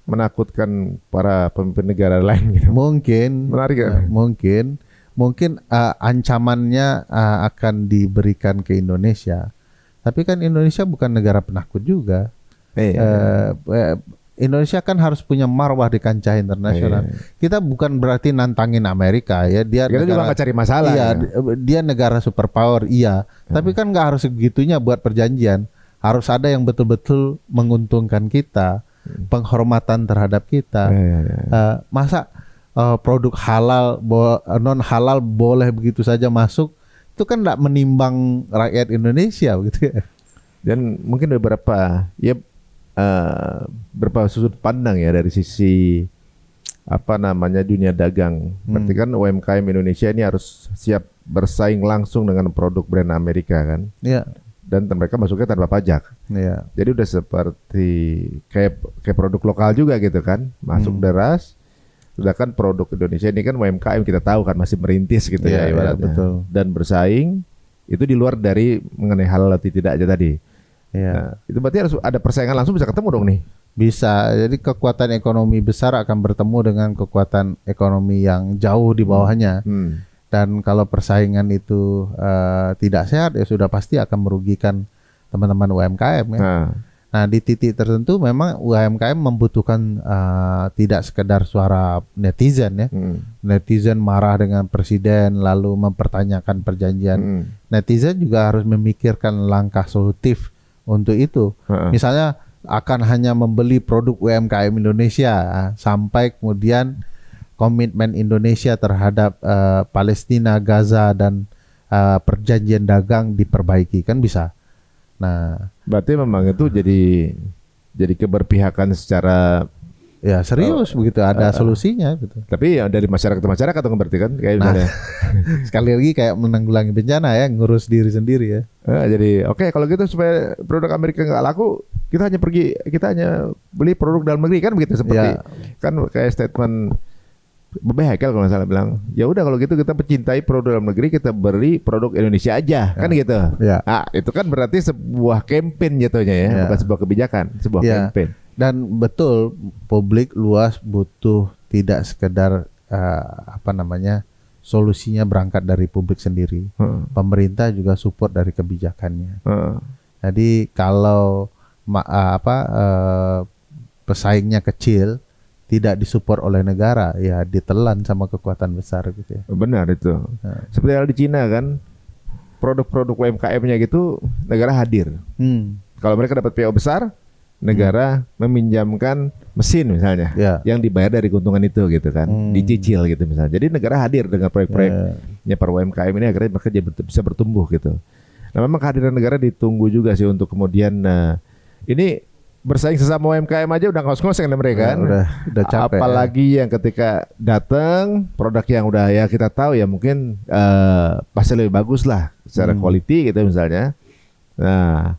A: menakutkan para pemimpin negara lain gitu.
B: Mungkin.
A: Menarik kan?
B: Mungkin ancamannya akan diberikan ke Indonesia. Tapi kan Indonesia bukan negara penakut juga. Indonesia kan harus punya marwah di kancah internasional. Kita bukan berarti nantangin Amerika ya. Kita
A: juga nggak cari masalah.
B: Iya, dia negara superpower, iya. Tapi kan nggak harus segitunya buat perjanjian. Harus ada yang betul-betul menguntungkan kita, penghormatan terhadap kita. Masa produk halal, non halal boleh begitu saja masuk, itu kan tidak menimbang rakyat Indonesia gitu ya.
A: Dan mungkin beberapa sudut pandang ya dari sisi dunia dagang. Berarti kan UMKM Indonesia ini harus siap bersaing langsung dengan produk brand Amerika kan. Iya. Dan mereka masuknya tanpa pajak. Iya. Jadi udah seperti kayak produk lokal juga gitu kan, masuk deras. Sedangkan produk Indonesia ini kan UMKM, kita tahu kan masih merintis gitu ya ibaratnya. Betul. Dan bersaing itu di luar dari mengenai halal atau tidak aja tadi. Nah, itu berarti harus ada persaingan langsung, bisa ketemu dong nih. Bisa. Jadi kekuatan ekonomi besar akan bertemu dengan kekuatan ekonomi yang jauh di bawahnya. Dan kalau persaingan itu tidak sehat, ya sudah pasti akan merugikan teman-teman UMKM ya. Nah, di titik tertentu memang UMKM membutuhkan tidak sekedar suara netizen ya. Netizen marah dengan presiden lalu mempertanyakan perjanjian. Netizen juga harus memikirkan langkah solutif untuk itu. Misalnya
B: akan hanya membeli produk UMKM Indonesia sampai kemudian komitmen Indonesia terhadap Palestina, Gaza dan perjanjian dagang diperbaiki, kan bisa. Nah,
A: berarti memang itu jadi keberpihakan secara
B: ya serius begitu, ada solusinya gitu.
A: tapi ya dari masyarakat ke masyarakat dong berarti kan kayak misalnya
B: Sekali lagi kayak menanggulangi bencana ya, ngurus diri sendiri ya.
A: jadi oke, kalau gitu supaya produk Amerika nggak laku, kita hanya beli produk dalam negeri kan begitu, seperti kan kayak statement Hekel kalau nggak salah bilang, ya udah kalau gitu kita mencintai produk dalam negeri, kita beri produk Indonesia aja, kan gitu. Nah, itu kan berarti sebuah campaign jatuhnya ya, bukan sebuah kebijakan, sebuah campaign.
B: Dan betul, publik luas butuh tidak sekedar solusinya berangkat dari publik sendiri. Pemerintah juga support dari kebijakannya. Jadi kalau pesaingnya kecil, tidak disupport oleh negara, ya ditelan sama kekuatan besar gitu ya.
A: Benar itu. Seperti hal di Cina kan, produk-produk UMKM-nya gitu negara hadir. Kalau mereka dapat PO besar, negara meminjamkan mesin misalnya, yang dibayar dari keuntungan itu gitu kan, dicicil gitu misalnya. Jadi negara hadir dengan proyek-proyeknya para UMKM ini, akhirnya mereka bisa bertumbuh gitu. Nah, memang kehadiran negara ditunggu juga sih untuk kemudian ini bersaing sesama UMKM aja udah ngos-ngos kan mereka kan.
B: Udah capek.
A: Apalagi yang ketika datang produk yang udah ya kita tahu ya mungkin pasti lebih bagus lah secara quality gitu misalnya. Nah,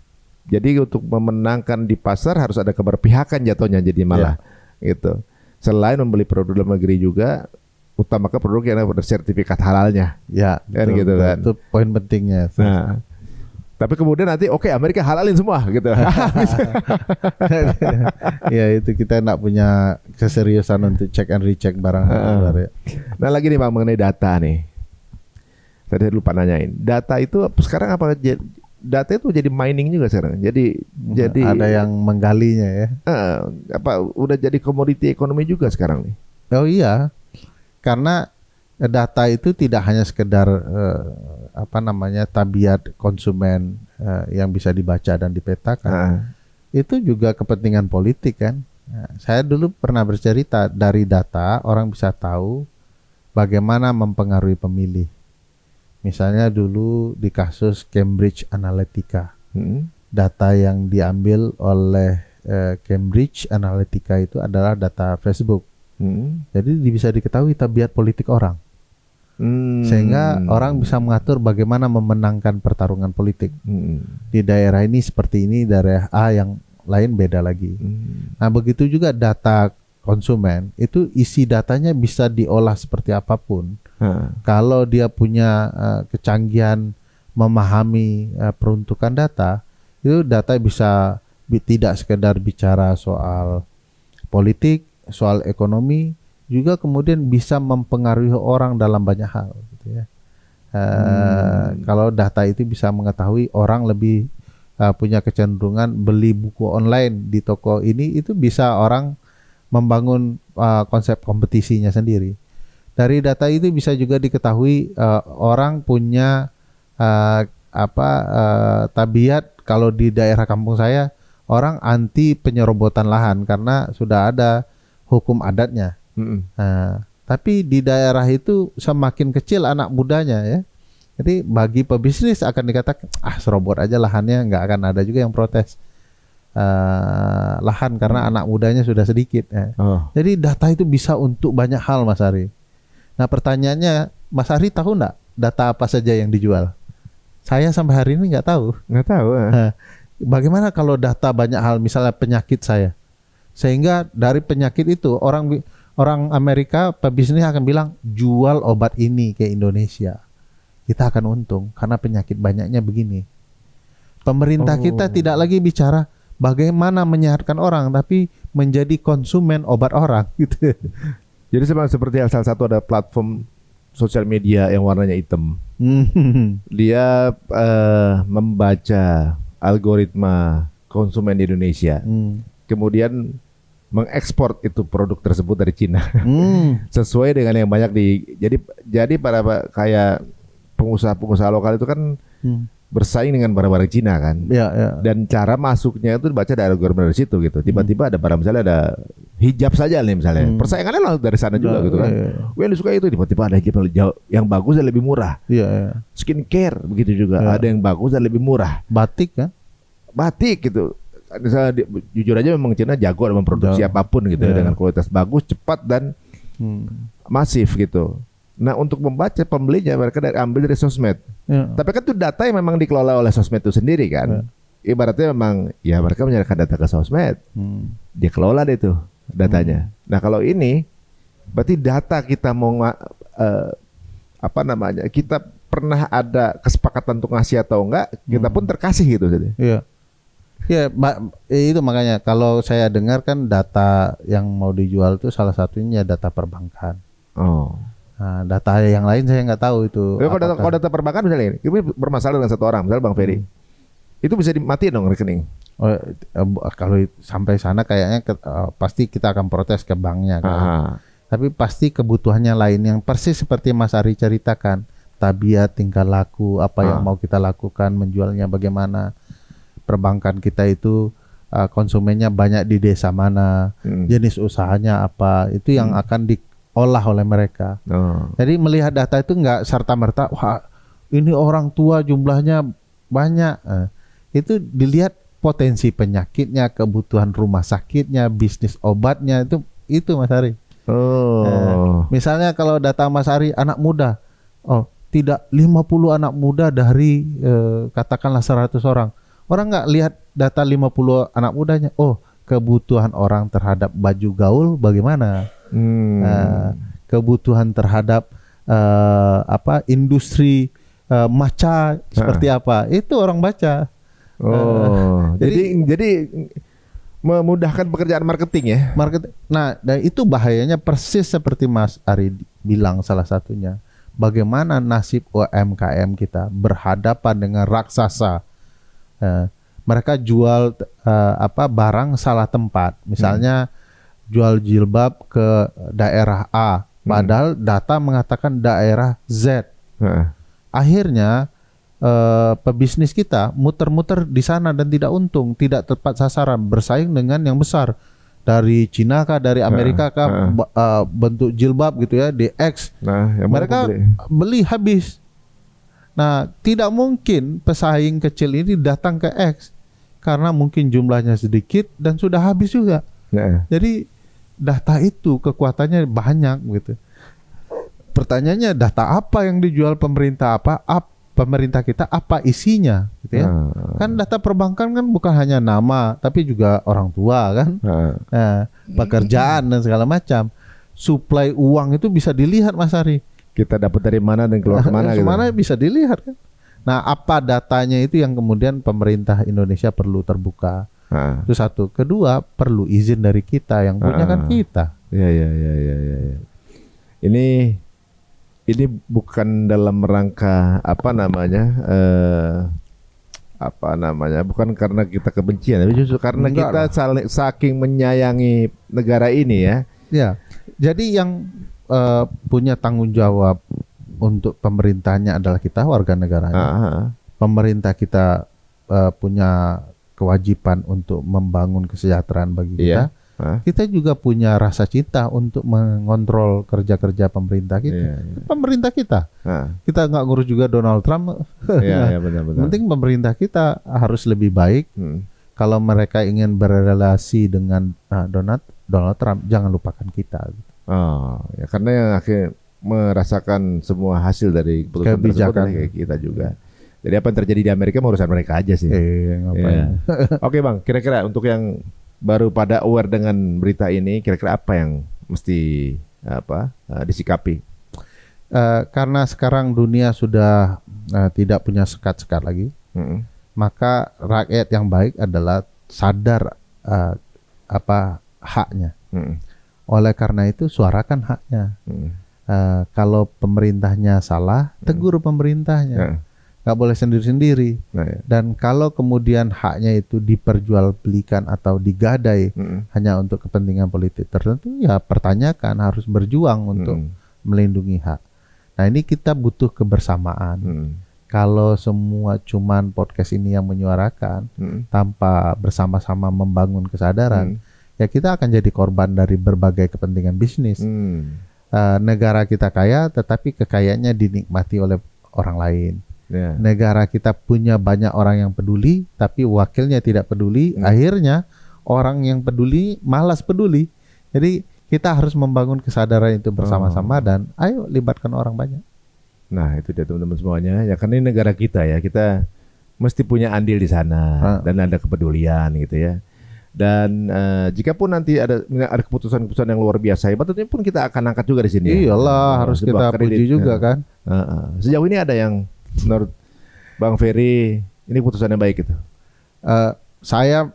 A: jadi untuk memenangkan di pasar harus ada keberpihakan jatuhnya jadi malah gitu. Selain membeli produk dalam negeri juga utamakan produk yang ada sertifikat halalnya.
B: Ya,
A: kan gitu kan.
B: Itu poin pentingnya.
A: Nah, tapi kemudian nanti Amerika halalin semua gitu.
B: Ya itu kita nggak punya keseriusan untuk cek and recheck barang luar ya.
A: Nah lagi nih Bang mengenai data nih. Tadi lupa nanyain. Data itu sekarang data itu jadi mining juga sekarang. Jadi
B: ada yang menggalinya ya.
A: Udah jadi komoditi ekonomi juga sekarang nih.
B: Oh iya. Karena data itu tidak hanya sekedar tabiat konsumen yang bisa dibaca dan dipetakan. Itu juga kepentingan politik kan. Saya dulu pernah bercerita, dari data orang bisa tahu bagaimana mempengaruhi pemilih. Misalnya dulu di kasus Cambridge Analytica, data yang diambil oleh Cambridge Analytica itu adalah data Facebook. Jadi bisa diketahui tabiat politik orang. Sehingga orang bisa mengatur bagaimana memenangkan pertarungan politik. Di daerah ini seperti ini, daerah A yang lain beda lagi. Nah begitu juga data konsumen, itu isi datanya bisa diolah seperti apapun. Kalau dia punya kecanggihan memahami peruntukan data, itu data bisa tidak sekedar bicara soal politik, soal ekonomi, juga kemudian bisa mempengaruhi orang dalam banyak hal gitu ya. Kalau data itu bisa mengetahui orang lebih punya kecenderungan beli buku online di toko ini, itu bisa orang membangun konsep kompetisinya sendiri. Dari data itu bisa juga diketahui orang punya tabiat. Kalau di daerah kampung saya orang anti penyerobotan lahan karena sudah ada hukum adatnya. Tapi di daerah itu semakin kecil anak mudanya ya. Jadi bagi pebisnis akan dikatakan serobot aja lahannya, nggak akan ada juga yang protes lahan karena anak mudanya sudah sedikit ya. Jadi data itu bisa untuk banyak hal Mas Ari. Nah pertanyaannya, Mas Ari tahu nggak data apa saja yang dijual? Saya sampai hari ini nggak tahu. Bagaimana kalau data banyak hal, misalnya penyakit saya, sehingga dari penyakit itu orang Amerika pebisnis akan bilang jual obat ini ke Indonesia, kita akan untung karena penyakit banyaknya begini. Pemerintah kita tidak lagi bicara bagaimana menyehatkan orang, tapi menjadi konsumen obat orang gitu.
A: Jadi seperti salah satu ada platform sosial media yang warnanya hitam. Dia membaca algoritma konsumen di Indonesia, kemudian mengekspor itu produk tersebut dari Cina sesuai dengan yang banyak jadi para kayak pengusaha lokal itu kan bersaing dengan barang-barang Cina kan.
B: Ya, ya.
A: Dan cara masuknya itu dibaca dari algoritma dari situ gitu. Tiba-tiba ada barang, misalnya ada hijab saja nih misalnya. Persaingannya langsung dari sana juga gitu kan. Gue yang disuka itu, tiba-tiba ada hijab yang bagus dan lebih murah.
B: Iya, iya.
A: Skincare begitu juga. Ada yang bagus dan lebih murah.
B: Batik kan?
A: Batik gitu. Misalnya, jujur aja memang Cina jago dalam memproduksi apapun gitu ya, dengan kualitas bagus, cepat dan masif gitu. Nah, untuk membaca pembelinya mereka ambil dari sosmed. Tapi kan itu data yang memang dikelola oleh sosmed itu sendiri kan. Ibaratnya memang ya mereka menyerahkan data ke sosmed. Dia kelola deh tuh datanya. Nah, kalau ini berarti data kita mau apa namanya? Kita pernah ada kesepakatan untuk ngasih atau enggak, kita pun terkasih gitu jadi.
B: Iya. Ya, itu makanya kalau saya dengar kan data yang mau dijual itu salah satunya data perbankan.
A: Oh.
B: Nah, data yang lain saya nggak tahu itu.
A: Kalau data perbankan misalnya ini bermasalah dengan satu orang, misalnya Bang Ferry, itu bisa dimatiin dong rekening.
B: Oh, kalau sampai sana kayaknya pasti kita akan protes ke banknya kan. Tapi pasti kebutuhannya lain yang persis seperti Mas Ari ceritakan, tabiat, tingkah laku, apa yang mau kita lakukan, menjualnya bagaimana. Perbankan kita itu konsumennya banyak di desa mana, jenis usahanya apa, itu yang akan diolah oleh mereka. Jadi melihat data itu nggak serta-merta, wah ini orang tua jumlahnya banyak. Itu dilihat potensi penyakitnya, kebutuhan rumah sakitnya, bisnis obatnya, itu Mas Ari. Misalnya kalau data Mas Ari anak muda, tidak 50 anak muda dari katakanlah 100 orang. Orang nggak lihat data 50 anak mudanya. Oh, kebutuhan orang terhadap baju gaul bagaimana? Kebutuhan terhadap industri matcha seperti apa? Itu orang baca.
A: Jadi memudahkan pekerjaan marketing ya.
B: Nah, dan itu bahayanya persis seperti Mas Ari bilang salah satunya. Bagaimana nasib UMKM kita berhadapan dengan raksasa. Mereka jual barang salah tempat, misalnya jual jilbab ke daerah A, padahal data mengatakan daerah Z. Akhirnya pebisnis kita muter-muter di sana dan tidak untung, tidak tepat sasaran, bersaing dengan yang besar dari Cina kah, dari Amerika kah, bentuk jilbab gitu ya di X. Mereka beli habis. Nah, tidak mungkin pesaing kecil ini datang ke X karena mungkin jumlahnya sedikit dan sudah habis juga. Jadi data itu kekuatannya banyak gitu. Pertanyaannya data apa yang dijual pemerintah, pemerintah kita apa isinya gitu ya. Kan data perbankan kan bukan hanya nama tapi juga orang tua kan. Pekerjaan dan segala macam. Suplai uang itu bisa dilihat Mas Ari. Kita dapat dari mana dan keluar kemana gitu. Kemana bisa dilihat kan. Nah, apa datanya itu yang kemudian pemerintah Indonesia perlu terbuka. Itu satu. Kedua, perlu izin dari kita, yang punya kan kita. Ya.
A: Ini bukan dalam rangka bukan karena kita kebencian, tapi justru karena kita saking menyayangi negara ini ya. Ya. Jadi yang punya tanggung jawab untuk pemerintahnya adalah kita, warga negaranya. Pemerintah kita punya kewajiban untuk membangun kesejahteraan bagi kita. Kita juga punya rasa cinta untuk mengontrol kerja-kerja pemerintah kita. Pemerintah kita. Kita nggak ngurus juga Donald Trump. Benar-benar. Penting pemerintah kita harus lebih baik. Kalau mereka ingin berrelasi dengan Donald Trump, jangan lupakan kita. Ya karena yang akhirnya merasakan semua hasil dari kebijakan kayak kita juga. Jadi apa yang terjadi di Amerika urusan mereka aja sih. Oke Bang, kira-kira untuk yang baru pada aware dengan berita ini, kira-kira apa yang mesti disikapi? Karena sekarang dunia sudah tidak punya sekat-sekat lagi, maka rakyat yang baik adalah sadar haknya. Oleh karena itu suarakan haknya. Kalau pemerintahnya salah, tegur pemerintahnya. Nggak boleh sendiri-sendiri. Dan kalau kemudian haknya itu diperjualbelikan atau digadai hanya untuk kepentingan politik tertentu, ya pertanyakan, harus berjuang untuk melindungi hak. Nah, ini kita butuh kebersamaan.
B: kalau semua cuman podcast ini yang menyuarakan tanpa bersama-sama membangun kesadaran, ya kita akan jadi korban dari berbagai kepentingan bisnis. Negara kita kaya, tetapi kekayaannya dinikmati oleh orang lain. Negara kita punya banyak orang yang peduli, tapi wakilnya tidak peduli. Akhirnya orang yang peduli malas peduli. Jadi kita harus membangun kesadaran itu bersama-sama dan ayo libatkan orang banyak.
A: Nah itu dia teman-teman semuanya. Ya karena ini negara kita ya, kita mesti punya andil di sana dan ada kepedulian gitu ya. Dan jika pun nanti ada keputusan-keputusan yang luar biasa hebat, tentunya pun kita akan angkat juga di sini.
B: Iyalah, harus kita puji juga kan.
A: Sejauh ini ada yang menurut Bang Ferry ini keputusan yang baik gitu?
B: Saya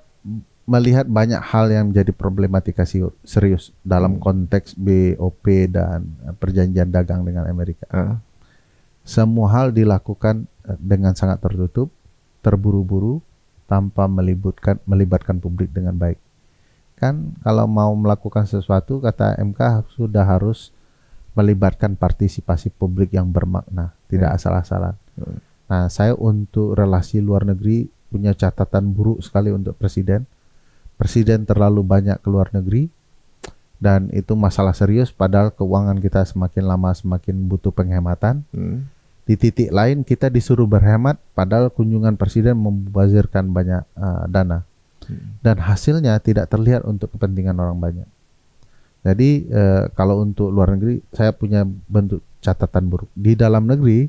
B: melihat banyak hal yang menjadi problematika serius dalam konteks BOP dan perjanjian dagang dengan Amerika. Semua hal dilakukan dengan sangat tertutup, terburu-buru, tanpa melibatkan publik dengan baik. Kan kalau mau melakukan sesuatu, kata MK sudah harus melibatkan partisipasi publik yang bermakna, tidak asal-asalan. Nah, saya untuk relasi luar negeri punya catatan buruk sekali untuk presiden. Presiden terlalu banyak ke luar negeri dan itu masalah serius, padahal keuangan kita semakin lama semakin butuh penghematan. Di titik lain kita disuruh berhemat padahal kunjungan presiden membazirkan banyak dana dan hasilnya tidak terlihat untuk kepentingan orang banyak. Jadi kalau untuk luar negeri saya punya bentuk catatan buruk. Di dalam negeri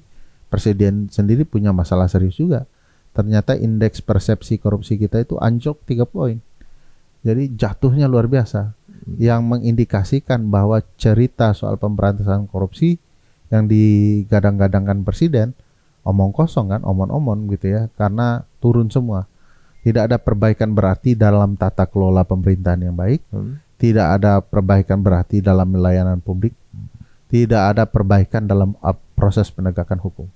B: presiden sendiri punya masalah serius juga. Ternyata indeks persepsi korupsi kita itu anjlok 3 poin. Jadi jatuhnya luar biasa, yang mengindikasikan bahwa cerita soal pemberantasan korupsi yang digadang-gadangkan presiden omong kosong kan, omon-omon gitu ya, karena turun semua. Tidak ada perbaikan berarti dalam tata kelola pemerintahan yang baik, tidak ada perbaikan berarti dalam layanan publik, tidak ada perbaikan dalam proses penegakan hukum.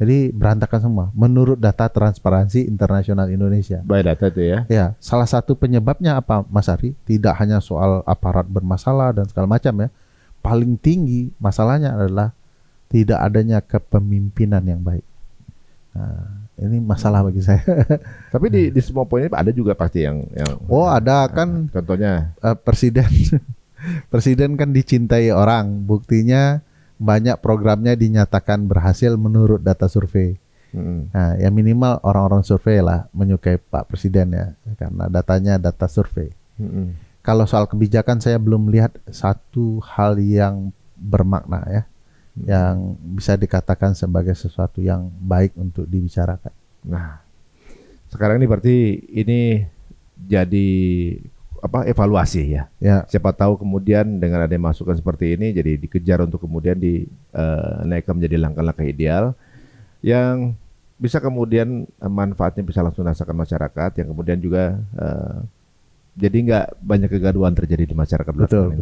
B: Jadi berantakan semua menurut data Transparansi Internasional Indonesia.
A: By data itu ya.
B: Ya, salah satu penyebabnya apa, Mas Ari? Tidak hanya soal aparat bermasalah dan segala macam ya. Paling tinggi masalahnya adalah tidak adanya kepemimpinan yang baik. Nah, ini masalah bagi saya.
A: Tapi di semua poin ini ada juga pasti yang
B: ada kan.
A: Contohnya
B: presiden kan dicintai orang. Buktinya banyak programnya dinyatakan berhasil menurut data survei. Nah, ya minimal orang-orang survei lah menyukai Pak Presiden ya, karena datanya data survei. Kalau soal kebijakan saya belum lihat satu hal yang bermakna ya, yang bisa dikatakan sebagai sesuatu yang baik untuk dibicarakan.
A: Nah, sekarang ini berarti ini jadi evaluasi ya. Siapa tahu kemudian dengan ada masukan seperti ini jadi dikejar untuk kemudian dinaikkan menjadi langkah-langkah ideal yang bisa kemudian manfaatnya bisa langsung dirasakan masyarakat, yang kemudian juga jadi nggak banyak kegaduhan terjadi di masyarakat.
B: Betul.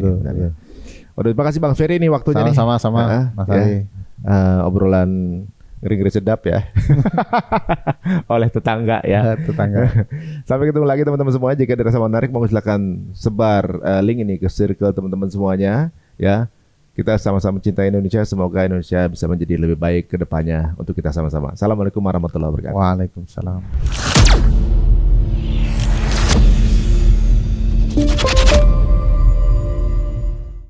A: Terima kasih Bang Ferry ini waktunya nih.
B: Sama-sama Mas Ali.
A: Obrolan ngeri-ngeri sedap ya. Oleh tetangga ya. Sampai ketemu lagi teman-teman semuanya. Jika ada rasa menarik, mau silakan sebar link ini ke circle teman-teman semuanya ya. Kita sama-sama cintai Indonesia. Semoga Indonesia bisa menjadi lebih baik ke depannya untuk kita sama-sama. Assalamualaikum warahmatullahi wabarakatuh.
B: Waalaikumsalam.